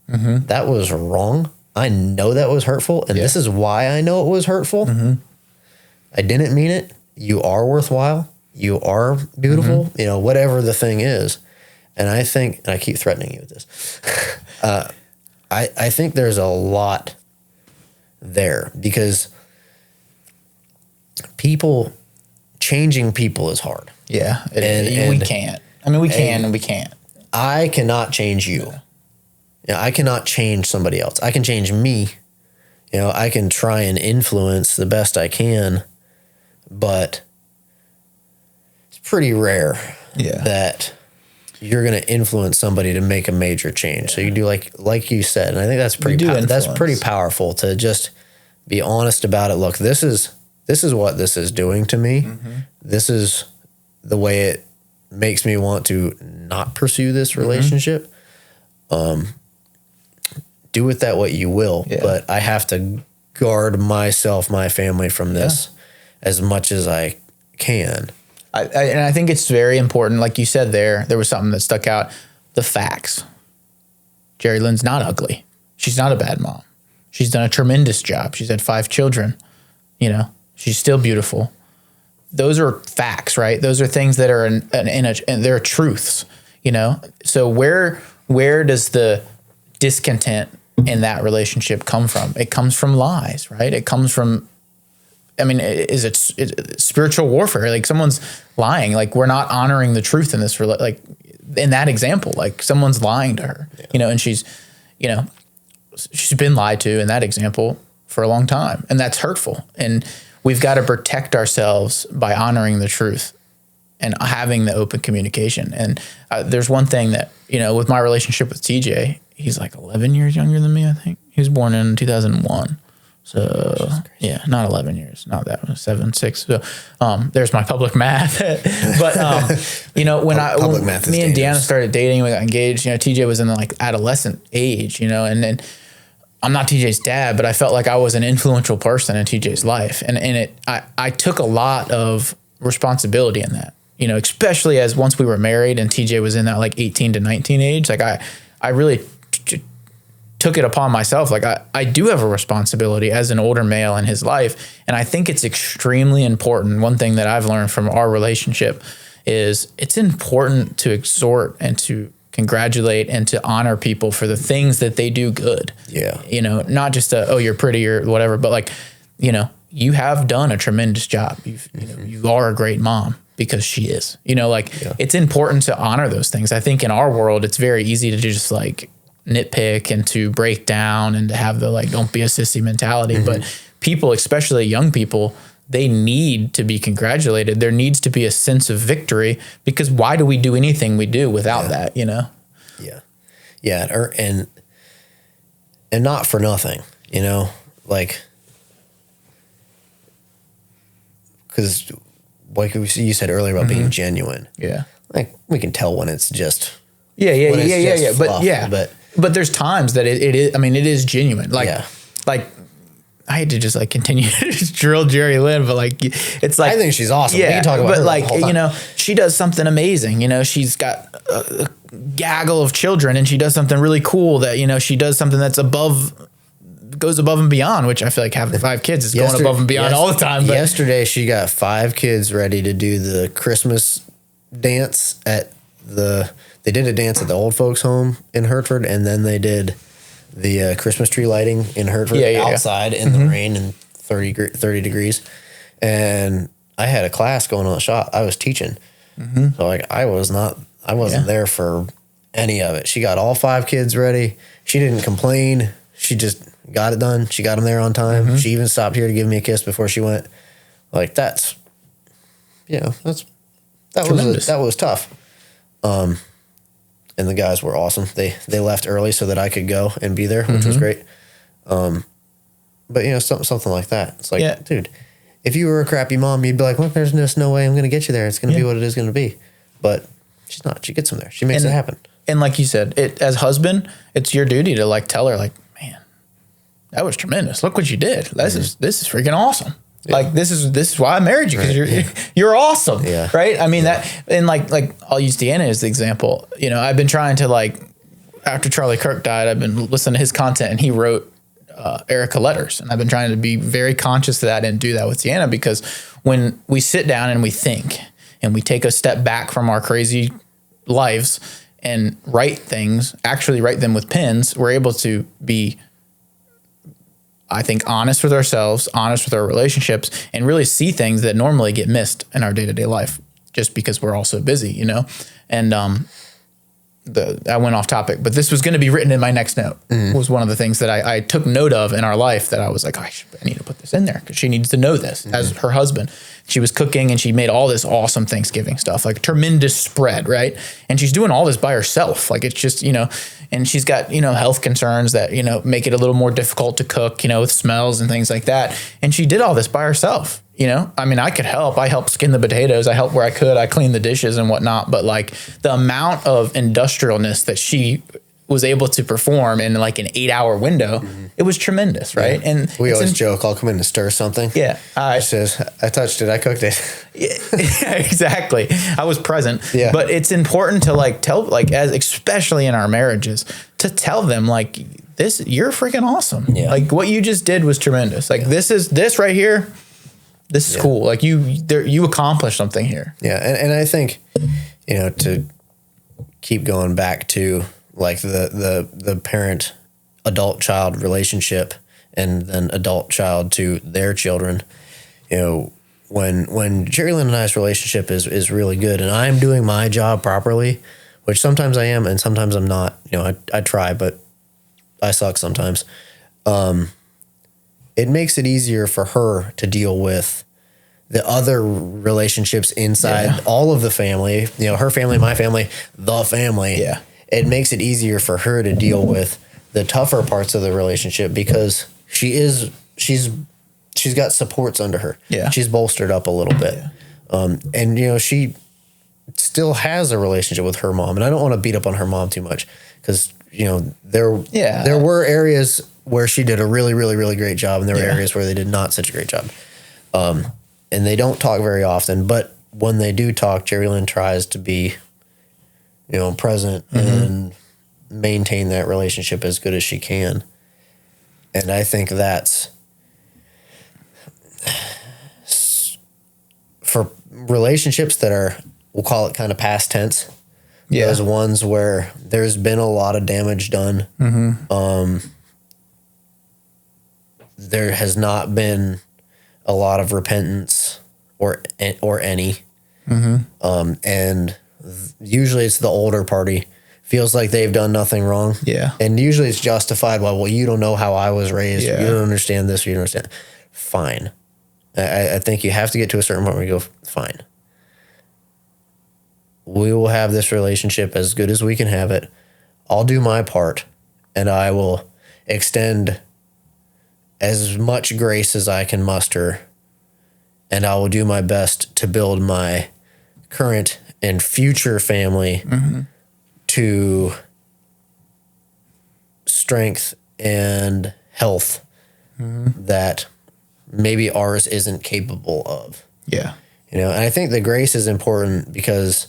That was wrong. I know that was hurtful. And this is why I know it was hurtful. I didn't mean it. You are worthwhile. You are beautiful. You know, whatever the thing is. And I think, and I keep threatening you with this, I think there's a lot there, because changing people is hard. Yeah. And we can't. I mean, we can and we can't. I cannot change you. You know, I cannot change somebody else. I can change me. You know, I can try and influence the best I can, but it's pretty rare that you're going to influence somebody to make a major change. So you do like you said, and I think that's pretty powerful to just be honest about it. Look, this is what this is doing to me. This is the way it makes me want to not pursue this relationship. Do with that what you will, but I have to guard myself, my family from this as much as I can. And I think it's very important. Like you said there was something that stuck out. The facts. Jerry Lynn's not ugly. She's not a bad mom. She's done a tremendous job. She's had 5 children. You know, she's still beautiful. Those are facts, right? Those are things that are and they're truths, you know? So where does the discontent in that relationship come from? It comes from lies, right? It comes from, I mean, is it spiritual warfare? Like someone's lying. Like we're not honoring the truth in this, like in that example, like someone's lying to her, you know, and she's been lied to in that example for a long time, and that's hurtful. And we've got to protect ourselves by honoring the truth and having the open communication. And there's one thing that, you know, with my relationship with TJ, he's like 11 years younger than me, I think. He was born in 2001. So, yeah, not 11 years. Not that one, 7, 6. So, there's my public math. But, you know, when me and Deanna started dating, we got engaged, you know, TJ was in the like adolescent age, you know, and then I'm not TJ's dad, but I felt like I was an influential person in TJ's life. And I took a lot of responsibility in that, you know, especially as once we were married and TJ was in that like 18 to 19 age, like I really took it upon myself. Like I do have a responsibility as an older male in his life. And I think it's extremely important. One thing that I've learned from our relationship is it's important to exhort and to congratulate and to honor people for the things that they do good. Yeah. You know, not just oh, you're pretty or whatever, but like, you know, you have done a tremendous job. You know, you are a great mom because she is, you know, like it's important to honor those things. I think in our world, it's very easy to just like nitpick and to break down and to have the like, don't be a sissy mentality. But people, especially young people, they need to be congratulated. There needs to be a sense of victory, because why do we do anything we do without that, you know? Yeah. Yeah. And not for nothing, you know, like, because like you said earlier about being genuine. Yeah. Like we can tell when it's just. Yeah. But there's times that it is, I mean, it is genuine. Like, like I hate to just like continue to drill Jerry Lynn, but like, it's like, I think she's awesome. Yeah, we can talk about but her like, you know, she does something amazing. You know, she's got a gaggle of children and she does something really cool that, you know, she does something that's above goes above and beyond, which I feel like having 5 kids is going above and beyond all the time. But yesterday she got 5 kids ready to do the Christmas dance they did a dance at the old folks home in Hertford, and then they did the Christmas tree lighting in Hertford outside in the rain and 30 degrees. And I had a class going on at the shop. I was teaching. So like I wasn't there for any of it. She got all 5 kids ready. She didn't complain. She just got it done. She got them there on time. She even stopped here to give me a kiss before she went. Like that was tough. And the guys were awesome. They left early so that I could go and be there, which was great. But something like that. It's like, dude, if you were a crappy mom, you'd be like, well, there's just no way I'm going to get you there. It's going to be what it is going to be. But she's not. She gets them there. She makes it happen. And like you said, as husband, it's your duty to like tell her like, man, that was tremendous. Look what you did. This is freaking awesome. Yeah. Like this is why I married you, because you're awesome. Yeah. Right. I mean that, and like I'll use Deanna as the example. I've been trying to after Charlie Kirk died, I've been listening to his content, and he wrote Erica letters, and I've been trying to be very conscious of that and do that with Deanna, because when we sit down and we think and we take a step back from our crazy lives and write things, actually write them with pens, we're able to be, I think, honest with ourselves, honest with our relationships, and really see things that normally get missed in our day-to-day life just because we're all so busy, And I went off topic, but this was going to be written in my next note. Was one of the things that I took note of in our life that I was like, I need to put this in there because she needs to know this as her husband. She was cooking and she made all this awesome Thanksgiving stuff, like tremendous spread, right? And she's doing all this by herself. Like it's just, and she's got, health concerns that, make it a little more difficult to cook, with smells and things like that. And she did all this by herself. I mean, I could help. I helped skin the potatoes. I helped where I could. I cleaned the dishes and whatnot. But like the amount of industrialness that she was able to perform in like an 8-hour window, it was tremendous, right? Yeah. And we always joke, I'll come in and stir something. Yeah. She says, I touched it. I cooked it. Yeah, exactly. I was present. Yeah. But it's important to tell, especially in our marriages, to tell them this, you're freaking awesome. Yeah. Like what you just did was tremendous. Like this right here, this is cool. Like you accomplished something here. Yeah. And I think, to keep going back to like the parent adult child relationship and then adult child to their children, when Jerry Lynn and I's relationship is really good and I'm doing my job properly, which sometimes I am and sometimes I'm not, I try, but I suck sometimes. It makes it easier for her to deal with the other relationships inside all of the family, her family, my family, the family. Yeah. It makes it easier for her to deal with the tougher parts of the relationship because she's got supports under her. Yeah. She's bolstered up a little bit. Yeah. And she still has a relationship with her mom, and I don't want to beat up on her mom too much because, there were areas where she did a really, really, really great job, and there were areas where they did not such a great job. And they don't talk very often, but when they do talk, Jerry Lynn tries to be, present and maintain that relationship as good as she can. And I think that's for relationships that are, we'll call it kind of past tense. Yeah. Those ones where there's been a lot of damage done. There has not been a lot of repentance or any. And usually it's the older party feels like they've done nothing wrong. Yeah. And usually it's justified. Well, you don't know how I was raised. Yeah. You don't understand this. Or you don't understand. Fine. I think you have to get to a certain point where you go, fine. We will have this relationship as good as we can have it. I'll do my part and I will extend as much grace as I can muster, and I will do my best to build my current and future family to strength and health that maybe ours isn't capable of. Yeah. And I think the grace is important because,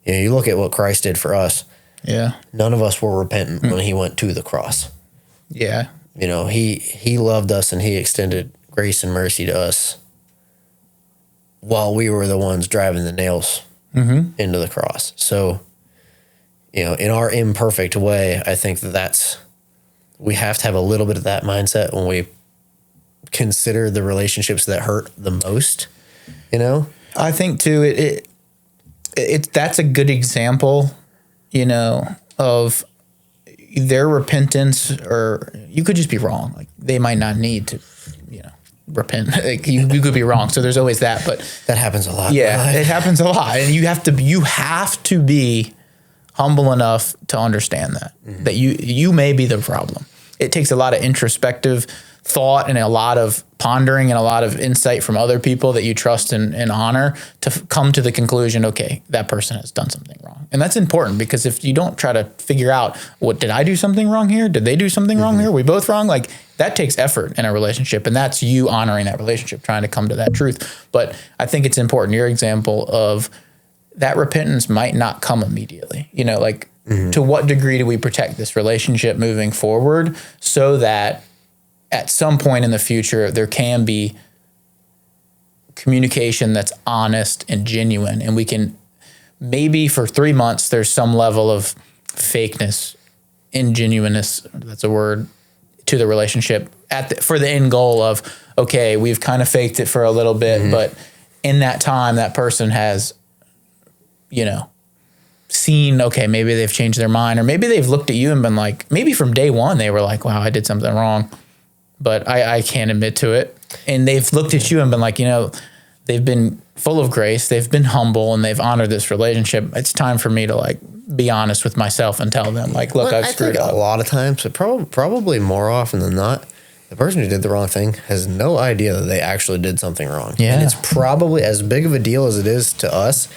you look at what Christ did for us. Yeah. None of us were repentant when he went to the cross. Yeah. You know, he loved us and he extended grace and mercy to us while we were the ones driving the nails into the cross. So, you know, in our imperfect way, I think we have to have a little bit of that mindset when we consider the relationships that hurt the most, you know? I think too, that's a good example, you know, of their repentance, or you could just be wrong. Like they might not need to, you know, repent. Like you could be wrong. So there's always that, but that happens a lot. Yeah, it happens a lot. And you have to be humble enough to understand that you may be the problem. It takes a lot of introspective thought and a lot of pondering and a lot of insight from other people that you trust and honor to come to the conclusion, okay, that person has done something wrong. And that's important, because if you don't try to figure out, did I do something wrong here? Did they do something wrong here? Are we both wrong? Like that takes effort in a relationship, and that's you honoring that relationship, trying to come to that truth. But I think it's important, your example of that repentance might not come immediately, you know, like to what degree do we protect this relationship moving forward so that at some point in the future, there can be communication that's honest and genuine. And we can, maybe for 3 months, there's some level of fakeness, ingenuineness, that's a word, to the relationship for the end goal of, okay, we've kind of faked it for a little bit, but in that time, that person has, you know, seen, okay, maybe they've changed their mind, or maybe they've looked at you and been like, maybe from day one, they were like, wow, I did something wrong, but I can't admit to it. And they've looked at you and been like, you know, they've been full of grace, they've been humble, and they've honored this relationship. It's time for me to like be honest with myself and tell them like, look, I've screwed up. A lot of times, but probably more often than not, the person who did the wrong thing has no idea that they actually did something wrong. Yeah. And it's probably as big of a deal as it is to us,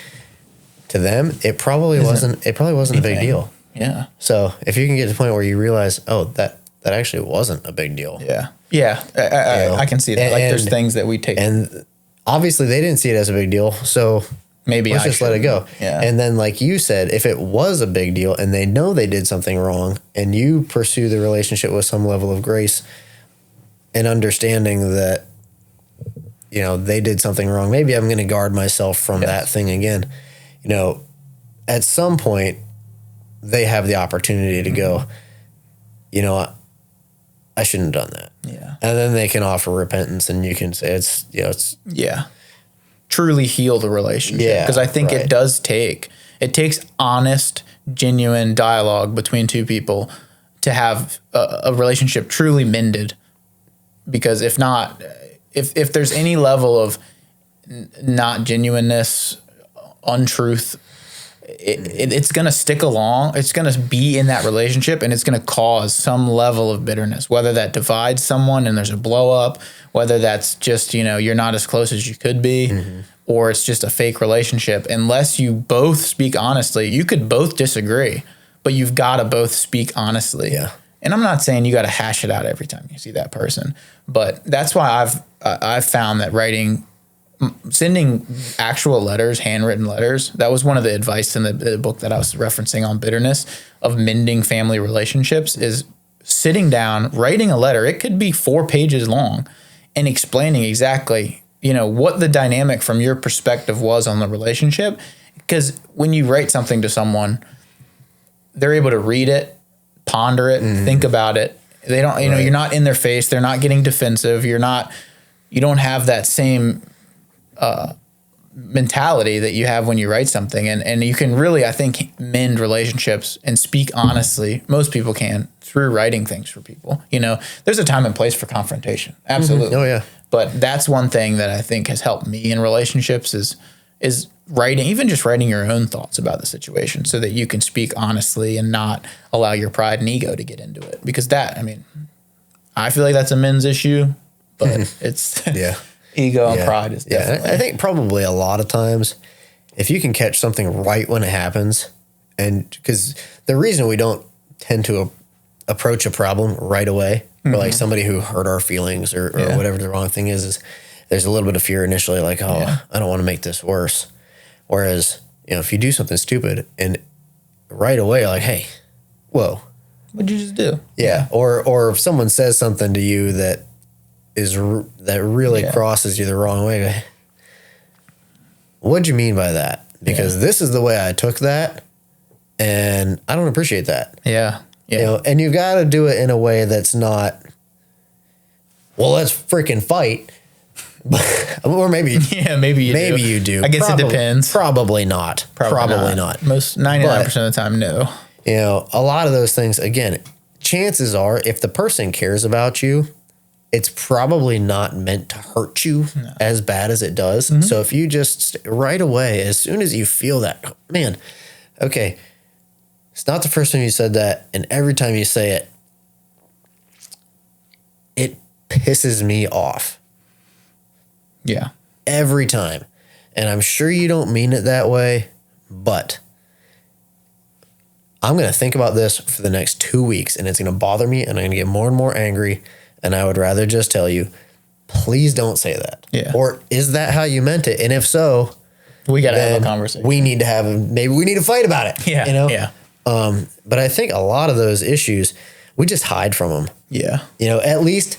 to them, it probably wasn't a big deal. Yeah. So if you can get to the point where you realize, oh, that actually wasn't a big deal. Yeah. Yeah. I can see that. Like there's things that we take. And obviously they didn't see it as a big deal. So maybe let's just let it go. Yeah. And then like you said, if it was a big deal and they know they did something wrong, and you pursue the relationship with some level of grace and understanding that, you know, they did something wrong, maybe I'm going to guard myself from that thing again. You know, at some point they have the opportunity to go, you know, I shouldn't have done that. Yeah. And then they can offer repentance, and you can say it's truly heal the relationship. Yeah. Because I think it takes honest, genuine dialogue between two people to have a relationship truly mended. Because if not, if there's any level of not genuineness, untruth, it's going to stick along. It's going to be in that relationship, and it's going to cause some level of bitterness, whether that divides someone and there's a blow up, whether that's just, you know, you're not as close as you could be, or it's just a fake relationship. Unless you both speak honestly, you could both disagree, but you've got to both speak honestly. Yeah. And I'm not saying you got to hash it out every time you see that person, but that's why I've found that sending actual letters, handwritten letters, that was one of the advice in the book that I was referencing on bitterness of mending family relationships, is sitting down, writing a letter. It could be 4 pages long, and explaining exactly, you know, what the dynamic from your perspective was on the relationship. Because when you write something to someone, they're able to read it, ponder it, think about it. They don't, you know, you're not in their face. They're not getting defensive. You don't have that same mentality that you have when you write something, and you can really, I think, mend relationships and speak honestly. Most people can, through writing things for people. You know, there's a time and place for confrontation. Absolutely. Oh yeah. But that's one thing that I think has helped me in relationships is writing, even just writing your own thoughts about the situation, so that you can speak honestly and not allow your pride and ego to get into it. Because that, I mean, I feel like that's a men's issue, but it's ego and pride is definitely. I think probably a lot of times, if you can catch something right when it happens, and because the reason we don't tend to approach a problem right away, or like somebody who hurt our feelings or whatever the wrong thing is there's a little bit of fear initially, like, I don't want to make this worse. Whereas, you know, if you do something stupid and right away, like, hey, whoa, What'd you just do? Yeah. Or if someone says something to you that really crosses you the wrong way, what'd you mean by that? Because this is the way I took that, and I don't appreciate that. Yeah. Yeah. You know, and you got to do it in a way that's not, well, let's freaking fight. Or maybe you do. I guess it depends. Probably not. Probably not. Most 99% of the time, no. You know, a lot of those things, again, chances are if the person cares about you, it's probably not meant to hurt you as bad as it does. Mm-hmm. So if you just right away, as soon as you feel that, man, okay, it's not the first time you said that. And every time you say it, it pisses me off. Yeah. Every time. And I'm sure you don't mean it that way, but I'm going to think about this for the next 2 weeks, and it's going to bother me, and I'm going to get more and more angry. And I would rather just tell you, please don't say that. Yeah. Or is that how you meant it? And if so, we got to have a conversation. We need to fight about it. Yeah. You know? Yeah. But I think a lot of those issues, we just hide from them. Yeah. You know, at least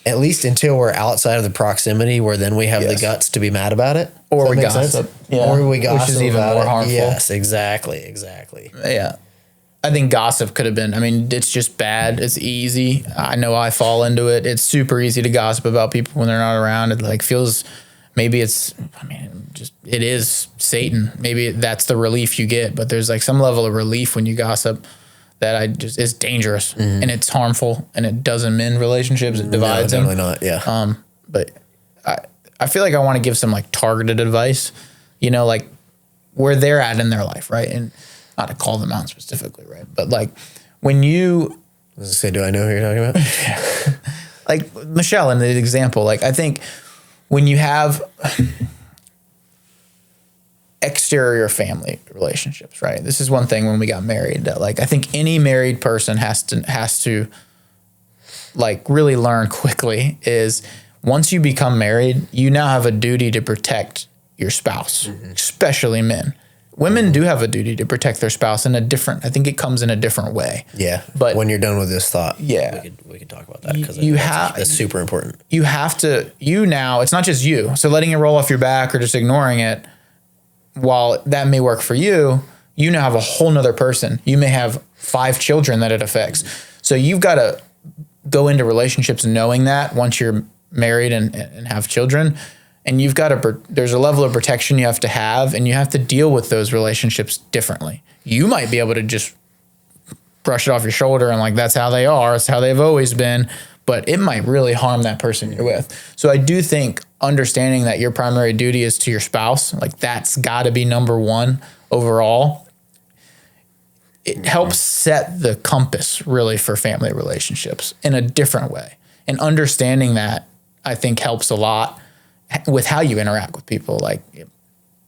until we're outside of the proximity where then we have the guts to be mad about it. Or we gossip. Yeah. Or we gossip. Which is even more harmful. Yes, exactly. Yeah. I think gossip could have been, it's just bad. It's easy. I know I fall into it. It's super easy to gossip about people when they're not around. It feels, maybe it's, it is Satan. Maybe that's the relief you get, but there's some level of relief when you gossip that is dangerous and it's harmful and it doesn't mend relationships. It divides them. Definitely not. Yeah. But I feel like I want to give some targeted advice, where they're at in their life. Right. And not to call them out specifically. Right. But when you, I was gonna say, do I know who you're talking about? Michelle in the example, I think when you have exterior family relationships, right? This is one thing when we got married that I think any married person has to really learn quickly is once you become married, you now have a duty to protect your spouse, especially men. Women do have a duty to protect their spouse I think it comes in a different way. Yeah. But when you're done with this thought, yeah, we could talk about that because that's super important. You have to, now, it's not just you. So letting it roll off your back or just ignoring it, while that may work for you, you now have a whole nother person. You may have 5 children that it affects. So you've got to go into relationships knowing that once you're married and have children, and you've got to, there's a level of protection you have to have, and you have to deal with those relationships differently. You might be able to just brush it off your shoulder and that's how they are. It's how they've always been, but it might really harm that person you're with. So I do think understanding that your primary duty is to your spouse, that's got to be number one overall. It helps set the compass really for family relationships in a different way. And understanding that, I think, helps a lot with how you interact with people.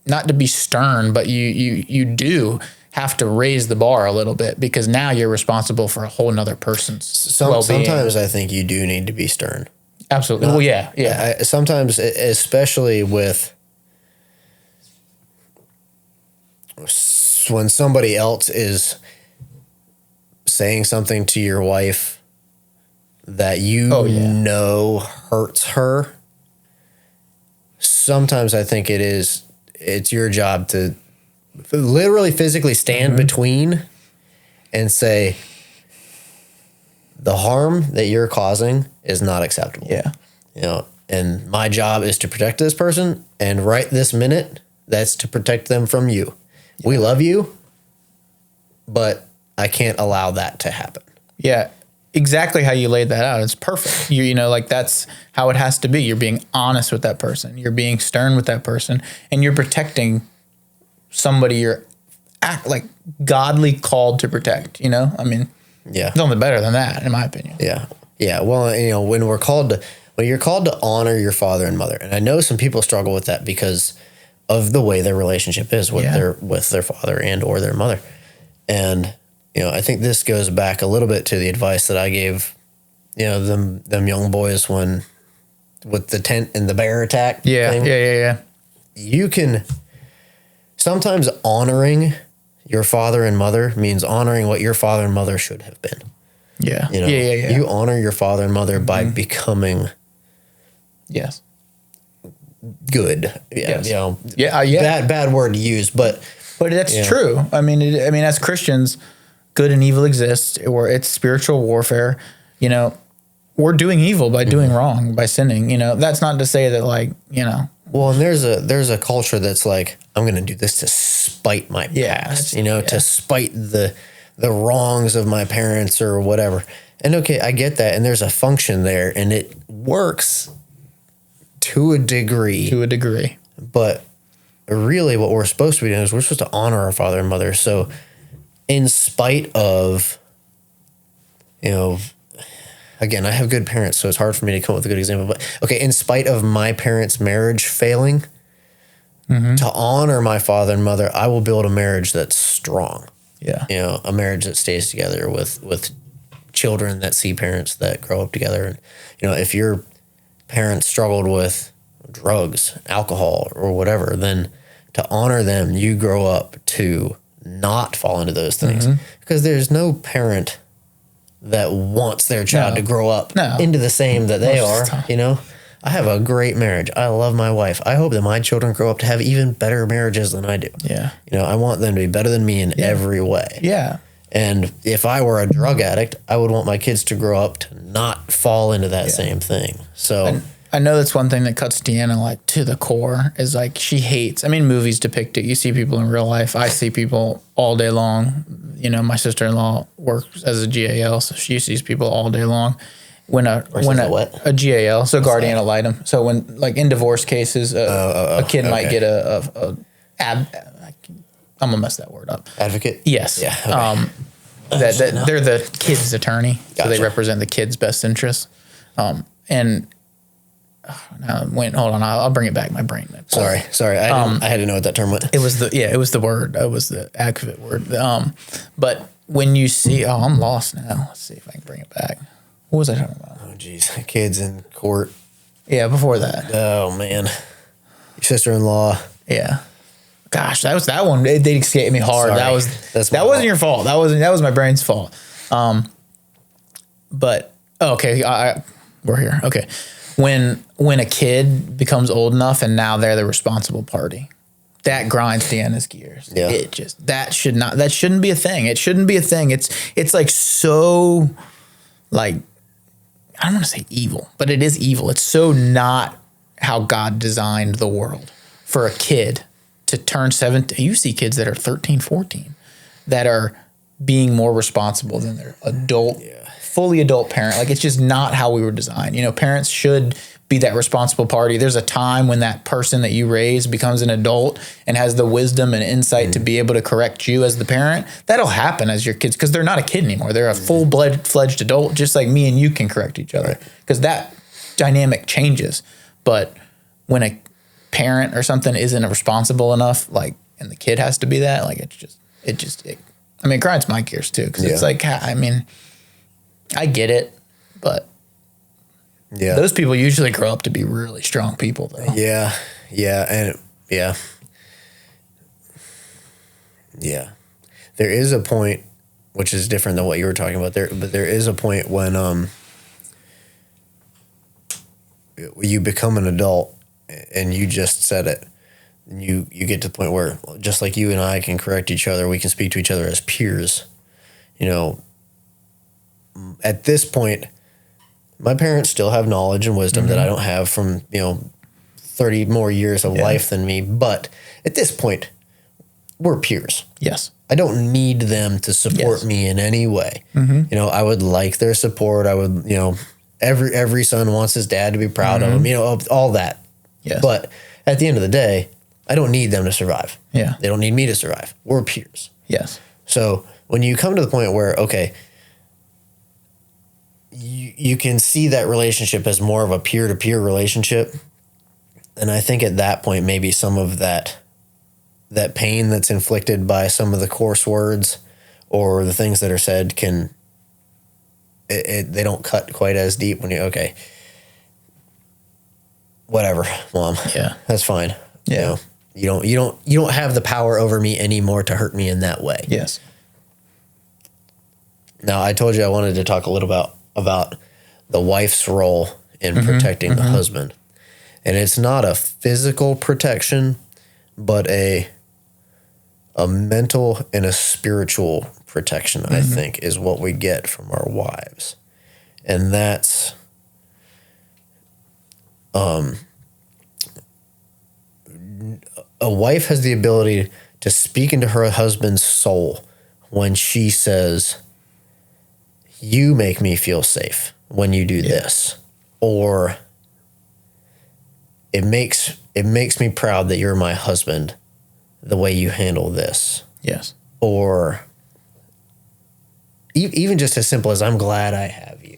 Not to be stern, but you do have to raise the bar a little bit because now you're responsible for a whole nother person's well-being. Sometimes I think you do need to be stern. Absolutely. Well, yeah. Sometimes, especially with when somebody else is saying something to your wife that you know hurts her, sometimes I think it's your job to literally physically stand between and say, the harm that you're causing is not acceptable. Yeah. And my job is to protect this person. And right this minute, that's to protect them from you. Yeah. We love you, but I can't allow that to happen. Yeah. Exactly how you laid that out. It's perfect. That's how it has to be. You're being honest with that person. You're being stern with that person, and you're protecting somebody you're godly called to protect. Yeah. It's only better than that, in my opinion. Yeah. Yeah. Well, when you're called to honor your father and mother, and I know some people struggle with that because of the way their relationship is with their father and or their mother. And, I think this goes back a little bit to the advice that I gave, them young boys with the tent and the bear attack. Yeah. thing. Yeah. You can sometimes honoring your father and mother means honoring what your father and mother should have been. Yeah. You know, Yeah. you honor your father and mother by becoming Yes. good. Yeah. Yes. You know, Yeah. bad word to use, but that's true. I mean, as Christians, good and evil exists, or it's spiritual warfare. You know, we're doing evil by doing wrong, by sinning. You know, that's not to say that, like, you know. Well, and there's a culture that's like, I'm going to do this to spite my past, you know, to spite the wrongs of my parents or whatever. And okay, I get that, and there's a function there, and it works to a degree. But really, what we're supposed to be doing is we're supposed to honor our father and mother. So, in spite of, you know, again, I have good parents, so it's hard for me to come up with a good example. But okay, in spite of my parents' marriage failing, to honor my father and mother, I will build a marriage that's strong. Yeah. You know, a marriage that stays together with children that see parents that grow up together. And, you know, if your parents struggled with drugs, alcohol, or whatever, then to honor them, you grow up to not fall into those things. Because there's no parent that wants their child to grow up into the same that they are, you know? I have a great marriage. I love my wife. I hope that my children grow up to have even better marriages than I do. Yeah. You know, I want them to be better than me in every way. Yeah. And if I were a drug addict, I would want my kids to grow up to not fall into that same thing. So and I know that's one thing that cuts Deanna like to the core is like she hates. I mean, movies depict it. You see people in real life. I see people all day long. You know, my sister-in-law works as a GAL, so she sees people all day long. When a GAL, so guardian ad litem. So when, like, in divorce cases, a kid might get I'm gonna mess that word up. Advocate. Yes. Yeah. Okay. They're the kid's attorney, so they represent the kid's best interests. Hold on, I'll bring it back. My brain. Sorry. I had to know what that term was. It was the word. It was the advocate word. But when you see, I'm lost now. Let's see if I can bring it back. What was I talking about? Oh, geez. Kids in court. Yeah, before that. Oh, man. Your sister-in-law. Yeah. Gosh, that was that one. They escaped me hard. Sorry. That wasn't your fault. That was my brain's fault. But okay, we're here. Okay. When a kid becomes old enough and now they're the responsible party, that grinds Deanna's gears. Yeah. That shouldn't be a thing. It shouldn't be a thing. It's like so, like, I don't want to say evil, but it is evil. It's so not how God designed the world for a kid to turn 17. You see kids that are 13, 14 that are being more responsible than their fully adult parent. Like, it's just not how we were designed. You know, parents should be that responsible party. There's a time when that person that you raise becomes an adult and has the wisdom and insight to be able to correct you as the parent. That'll happen as your kids, because they're not a kid anymore. They're a full-fledged adult, just like me and you can correct each other, because that dynamic changes. But when a parent or something isn't responsible enough, like, and the kid has to be that, like, it grinds my gears too, because it's like, I mean, I get it, but those people usually grow up to be really strong people, though. Yeah. There is a point, which is different than what you were talking about there, but there is a point when you become an adult, and you just said it. You get to the point where, just like you and I can correct each other, we can speak to each other as peers. You know, at this point, my parents still have knowledge and wisdom that I don't have from, 30 more years of life than me. But at this point, we're peers. Yes. I don't need them to support me in any way. You know, I would like their support. I would, every son wants his dad to be proud of him, all that. Yes. But at the end of the day, I don't need them to survive. Yeah. They don't need me to survive. We're peers. Yes. So when you come to the point where, okay, you can see that relationship as more of a peer-to-peer relationship, and I think at that point, maybe some of that pain that's inflicted by some of the coarse words or the things that are said they don't cut quite as deep when whatever, Mom. Yeah. That's fine. Yeah. You don't have the power over me anymore to hurt me in that way. Yes. Now, I told you I wanted to talk a little about the wife's role in protecting the husband. And it's not a physical protection, but a mental and a spiritual protection, I think, is what we get from our wives. And that's a wife has the ability to speak into her husband's soul when she says, you make me feel safe when you do this, or it makes me proud that you're my husband the way you handle this. Yes. Or even just as simple as I'm glad I have you.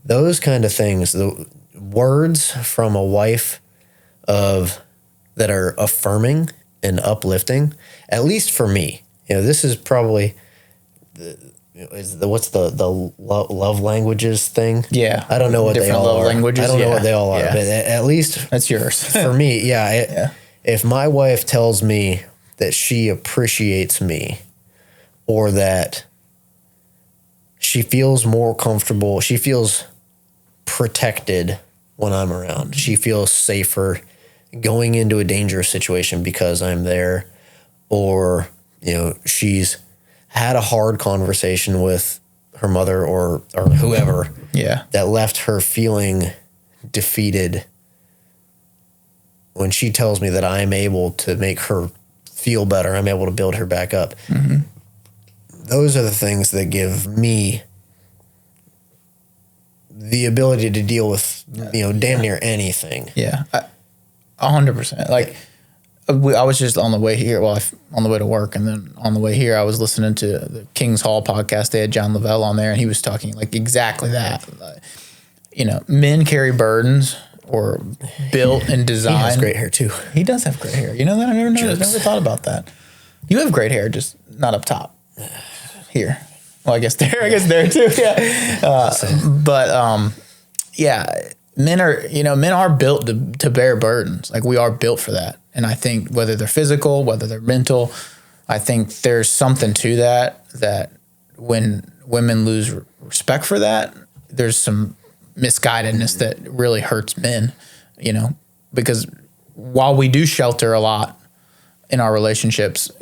Those kind of things, the words from a wife that are affirming and uplifting, at least for me, this is probably what's the love languages thing? Yeah. I don't know what they all love are. Languages. I don't know what they all are, but at least that's yours. for me, if my wife tells me that she appreciates me, or that she feels more comfortable, she feels protected when I'm around, she feels safer going into a dangerous situation because I'm there, or she's had a hard conversation with her mother or whoever that left her feeling defeated. When she tells me that I'm able to make her feel better, I'm able to build her back up. Those are the things that give me the ability to deal with, damn near anything. Yeah. 100%. Like, I was just on the way here, on the way to work, and then on the way here, I was listening to the King's Hall podcast. They had John Lavelle on there, and he was talking like exactly that. Men carry burdens or built and designed. He has great hair too. He does have great hair. You know that? I never noticed. Never thought about that. You have great hair, just not up top. Here. Well, I guess there. I guess there too. Yeah. Men are built to bear burdens. Like, we are built for that. And I think whether they're physical, whether they're mental, I think there's something to that when women lose respect for that, there's some misguidedness that really hurts men, because while we do shelter a lot in our relationships,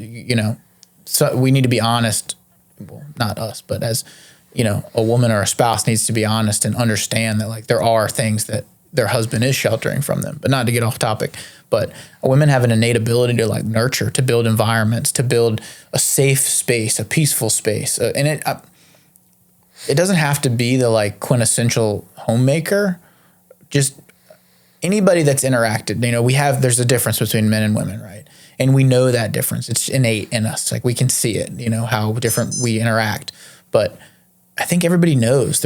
so we need to be honest. Well, not us, but as a woman or a spouse needs to be honest and understand that, like, there are things that their husband is sheltering from them. But not to get off topic, but women have an innate ability to, like, nurture, to build environments, to build a safe space, a peaceful space. And it doesn't have to be the, like, quintessential homemaker. Just anybody that's interacted, there's a difference between men and women, right? And we know that difference. It's innate in us. Like, we can see it, how different we interact. But I think everybody knows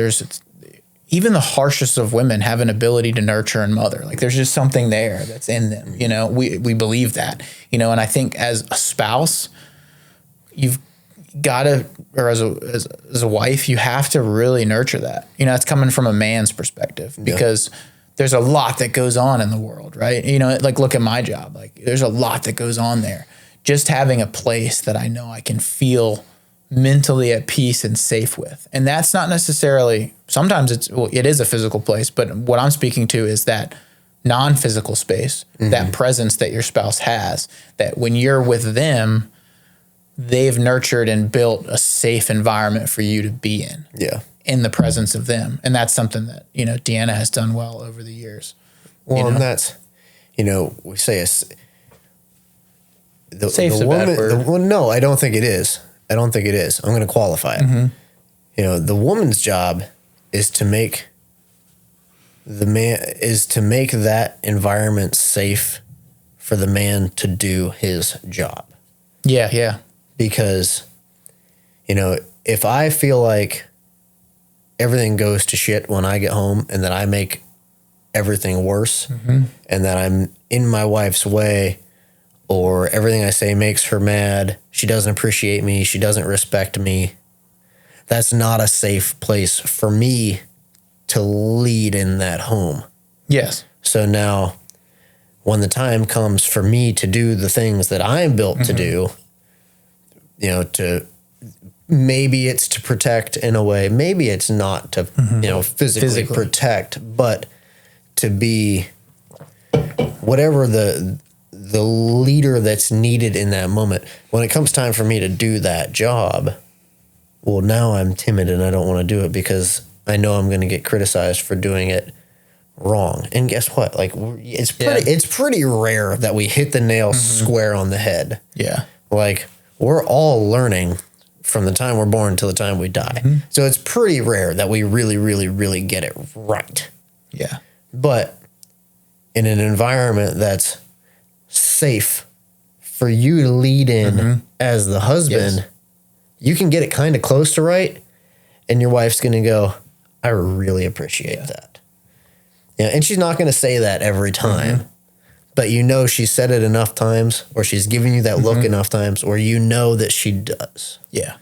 even the harshest of women have an ability to nurture and mother. Like, there's just something there that's in them. We believe that, and I think as a spouse, you've got to, or as a wife, you have to really nurture that. It's coming from a man's perspective, because there's a lot that goes on in the world, right? Like, look at my job. Like, there's a lot that goes on there. Just having a place that I know I can feel mentally at peace and safe with. And that's not necessarily, sometimes it is a physical place, but what I'm speaking to is that non-physical space, that presence that your spouse has, that when you're with them, they've nurtured and built a safe environment for you to be in. Yeah. In the presence of them. And that's something that, Deanna has done well over the years. Well, and that's, we say safe's a bad word. No, I don't think it is. I'm going to qualify it. The woman's job is to make that environment safe for the man to do his job. Yeah, yeah. Because, if I feel like everything goes to shit when I get home and that I make everything worse and that I'm in my wife's way, or everything I say makes her mad, she doesn't appreciate me, she doesn't respect me, that's not a safe place for me to lead in that home. Yes. So now when the time comes for me to do the things that I'm built to do, maybe it's to protect in a way, maybe it's not to, physically protect, but to be whatever the leader that's needed in that moment. When it comes time for me to do that job, well, now I'm timid and I don't want to do it because I know I'm going to get criticized for doing it wrong. And guess what? Like, it's pretty rare that we hit the nail square on the head. Yeah. Like, we're all learning from the time we're born till the time we die. So it's pretty rare that we really, really, really get it right. Yeah. But in an environment that's safe for you to lead in as the husband, you can get it kind of close to right, and your wife's going to go, I really appreciate that. Yeah, and she's not going to say that every time, but she's said it enough times, or she's giving you that look enough times, or that she does. Yeah.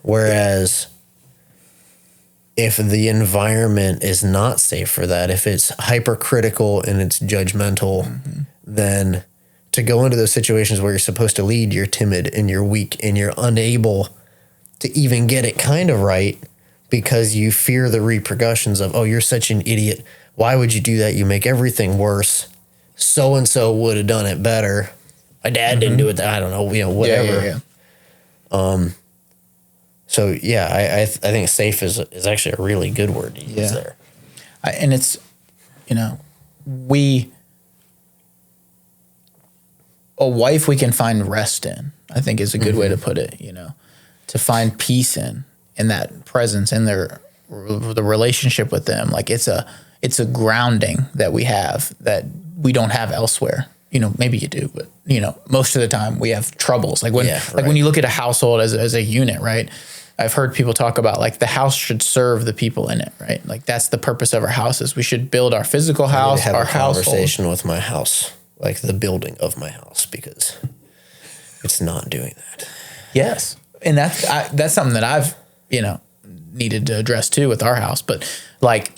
Whereas if the environment is not safe for that, if it's hypercritical and it's judgmental, then to go into those situations where you're supposed to lead, you're timid and you're weak and you're unable to even get it kind of right because you fear the repercussions of, oh, you're such an idiot. Why would you do that? You make everything worse. So-and-so would have done it better. My dad didn't do it. I don't know, whatever. Yeah. So yeah, I think safe is actually a really good word to use there. And it's, a wife we can find rest in, I think is a good way to put it, to find peace in that presence, in the relationship with them. Like it's a grounding that we have that we don't have elsewhere. Maybe you do, but most of the time we have troubles. Like when you look at a household as a unit, right? I've heard people talk about like the house should serve the people in it, right? Like that's the purpose of our houses. We should build our physical house, our conversation with my house, like the building of my house, because it's not doing that. Yes, and that's something that I've needed to address too with our house. But like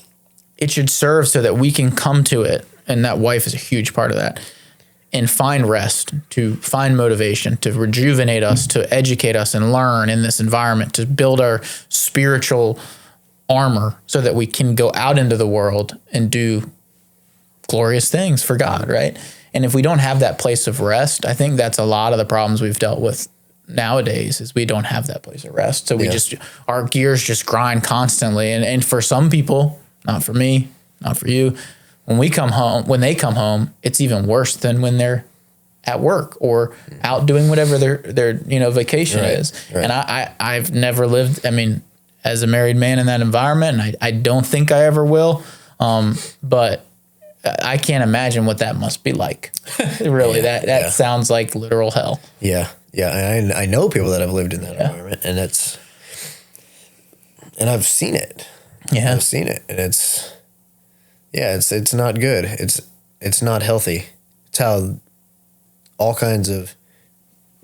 it should serve so that we can come to it, and that wife is a huge part of that. And find rest, to find motivation, to rejuvenate us, to educate us and learn in this environment, to build our spiritual armor so that we can go out into the world and do glorious things for God, right? And if we don't have that place of rest, I think that's a lot of the problems we've dealt with nowadays is we don't have that place of rest. So our gears just grind constantly. And for some people, not for me, not for you, when they come home, it's even worse than when they're at work or out doing whatever their vacation is. Right. And I've never lived, as a married man in that environment, and I don't think I ever will. But I can't imagine what that must be like. Really, that sounds like literal hell. Yeah. Yeah. I know people that have lived in that environment, and I've seen it. Yeah. I've seen it, and it's not good. It's not healthy. It's how all kinds of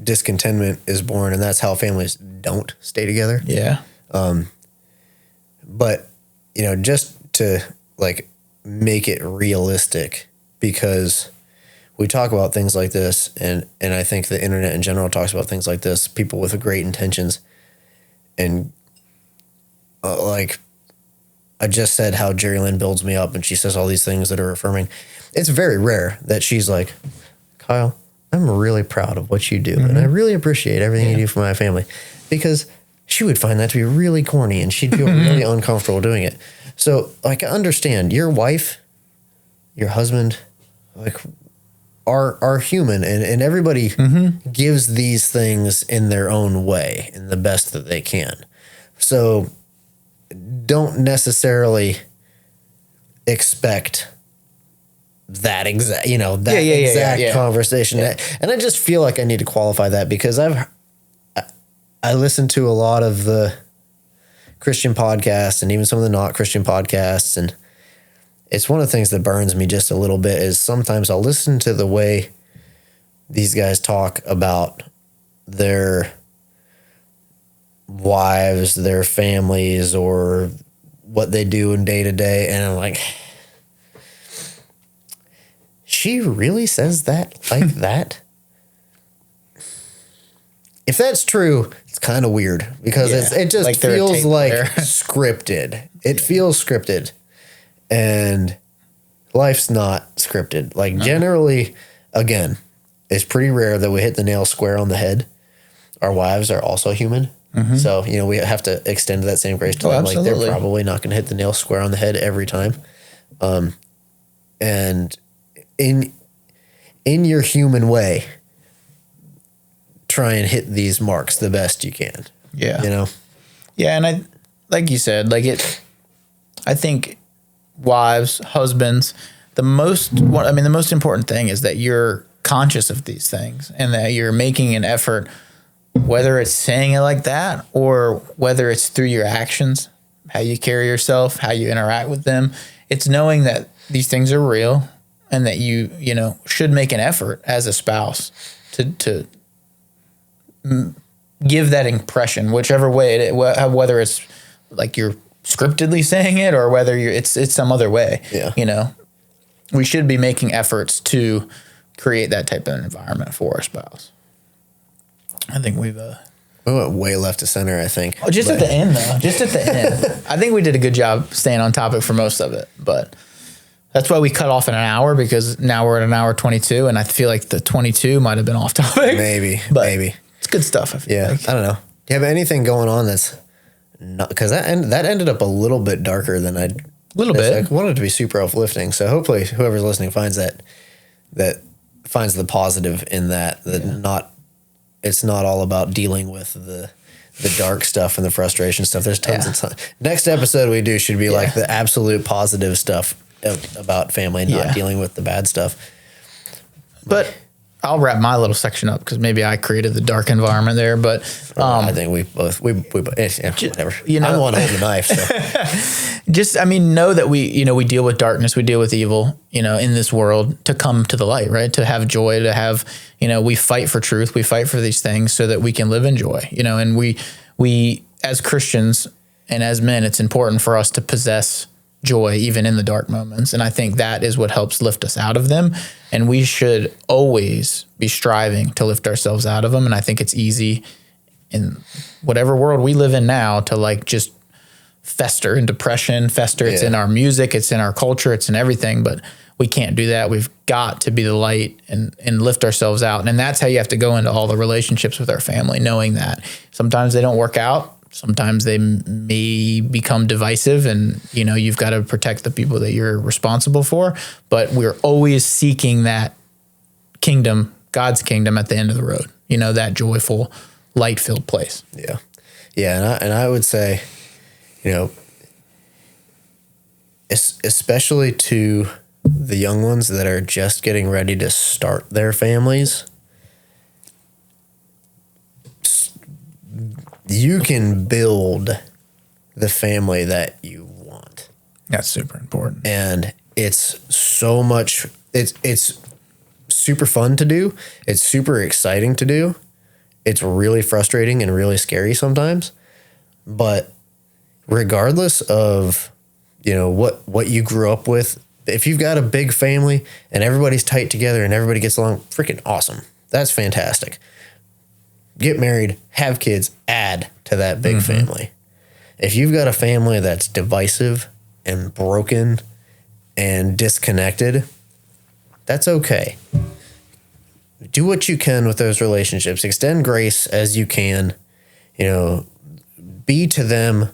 discontentment is born, and that's how families don't stay together. Yeah. But just to like make it realistic, because we talk about things like this, and I think the internet in general talks about things like this, people with great intentions, and like I just said how Jerry Lynn builds me up and she says all these things that are affirming. It's very rare that she's like, Kyle, I'm really proud of what you do. And I really appreciate everything you do for my family, because she would find that to be really corny and she'd feel really uncomfortable doing it. So like, I understand your wife, your husband, like are human, and everybody gives these things in their own way, in the best that they can. So don't necessarily expect that exact, exact conversation. Yeah. And I just feel like I need to qualify that, because I listen to a lot of the Christian podcasts and even some of the not Christian podcasts. And it's one of the things that burns me just a little bit is sometimes I'll listen to the way these guys talk about their wives, their families, or what they do in day to day, and I'm like, she really says that like that? If that's true, it's kind of weird because it just like they're a feels tape like player. scripted. It feels scripted, and life's not scripted. Like generally, again, it's pretty rare that we hit the nail square on the head. Our wives are also human. So, you know, we have to extend that same grace to them. Like absolutely. they're probably not going to hit the nail square on the head every time. And in your human way, try and hit these marks the best you can. Yeah. You know? Yeah. And like you said, I think wives, husbands, the most important thing is that you're conscious of these things and that you're making an effort, whether it's saying it like that or whether it's through your actions, how you carry yourself, how you interact with them. It's knowing that these things are real and that you should make an effort as a spouse to give that impression, whichever way whether it's like you're scriptedly saying it or whether it's some other way. Yeah. We should be making efforts to create that type of environment for our spouse. I think we went way left to center, I think. at the end, though. Just at the end. I think we did a good job staying on topic for most of it. But that's why we cut off in an hour, because now we're at an hour 22, and I feel like the 22 might have been off topic. Maybe. It's good stuff, I feel like. I don't know. Do you have anything going on that's not... Because that ended up a little bit darker than I'd... A little bit. I wanted it to be super uplifting. So hopefully whoever's listening finds that finds the positive in that it's not all about dealing with the dark stuff and the frustration stuff. There's tons of time. Next episode we do should be like the absolute positive stuff about family, not dealing with the bad stuff. But I'll wrap my little section up because maybe I created the dark environment there. But I think we both whatever. I'm the one holding the knife. So. Know that we deal with darkness, we deal with evil, in this world to come to the light, right? To have joy, to have, we fight for truth, we fight for these things so that we can live in joy, and we as Christians and as men, it's important for us to possess joy even in the dark moments. And I think that is what helps lift us out of them. And we should always be striving to lift ourselves out of them. And I think it's easy in whatever world we live in now to just fester in depression, it's in our music, it's in our culture, it's in everything, but we can't do that. We've got to be the light and lift ourselves out. And that's how you have to go into all the relationships with our family, knowing that sometimes they don't work out. Sometimes they may become divisive and, you've got to protect the people that you're responsible for, but we're always seeking that kingdom, God's kingdom at the end of the road, that joyful, light-filled place. Yeah. Yeah. And I would say, especially to the young ones that are just getting ready to start their families, you can build the family that you want. That's super important. And it's so much, it's super fun to do. It's super exciting to do. It's really frustrating and really scary sometimes. But regardless of, what you grew up with, if you've got a big family and everybody's tight together and everybody gets along, freaking awesome. That's fantastic. Get married, have kids, add to that big family. If you've got a family that's divisive and broken and disconnected, that's okay. Do what you can with those relationships. Extend grace as you can. Be to them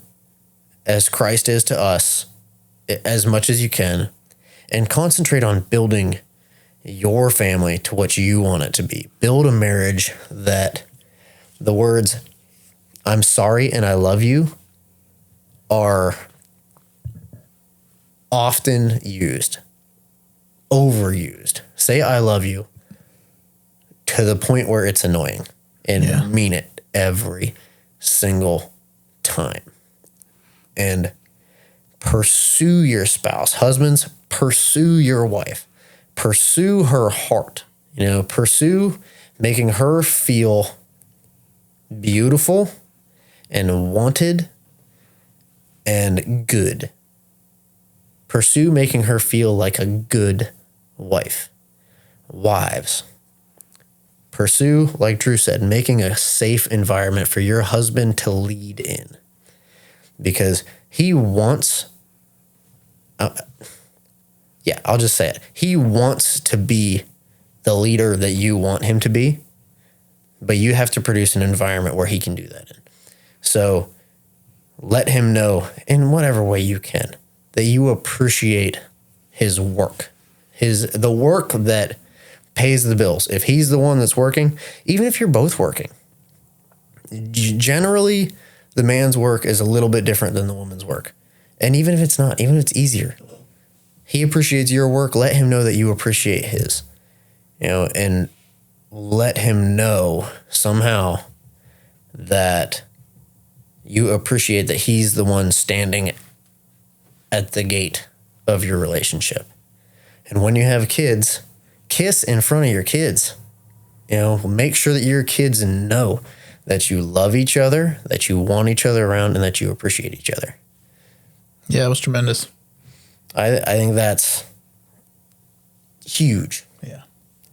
as Christ is to us as much as you can. And concentrate on building your family to what you want it to be. Build a marriage that the words, I'm sorry and I love you, are often used, overused. Say I love you to the point where it's annoying and mean it every single time. And pursue your spouse. Husbands, pursue your wife. Pursue her heart. Pursue making her feel beautiful and wanted and good. Pursue making her feel like a good wife. wives, pursue, like Drew said, making a safe environment for your husband to lead in, because he wants, I'll just say it. He wants to be the leader that you want him to be, but you have to produce an environment where he can do that in. So let him know in whatever way you can that you appreciate his work, the work that pays the bills. If he's the one that's working, even if you're both working, generally the man's work is a little bit different than the woman's work. And even if it's not, even if it's easier, he appreciates your work. Let him know that you appreciate his, and let him know somehow that you appreciate that he's the one standing at the gate of your relationship. And when you have kids, kiss in front of your kids. Make sure that your kids know that you love each other, that you want each other around, and that you appreciate each other. Yeah, it was tremendous. I think that's huge. Yeah.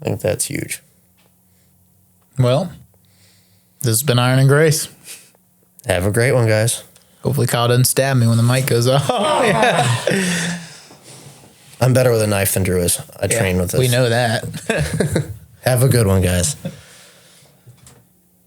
I think that's huge. Well, this has been Iron and Grace. Have a great one, guys. Hopefully Kyle doesn't stab me when the mic goes off. Yeah. I'm better with a knife than Drew is. I train with this. We know that. Have a good one, guys.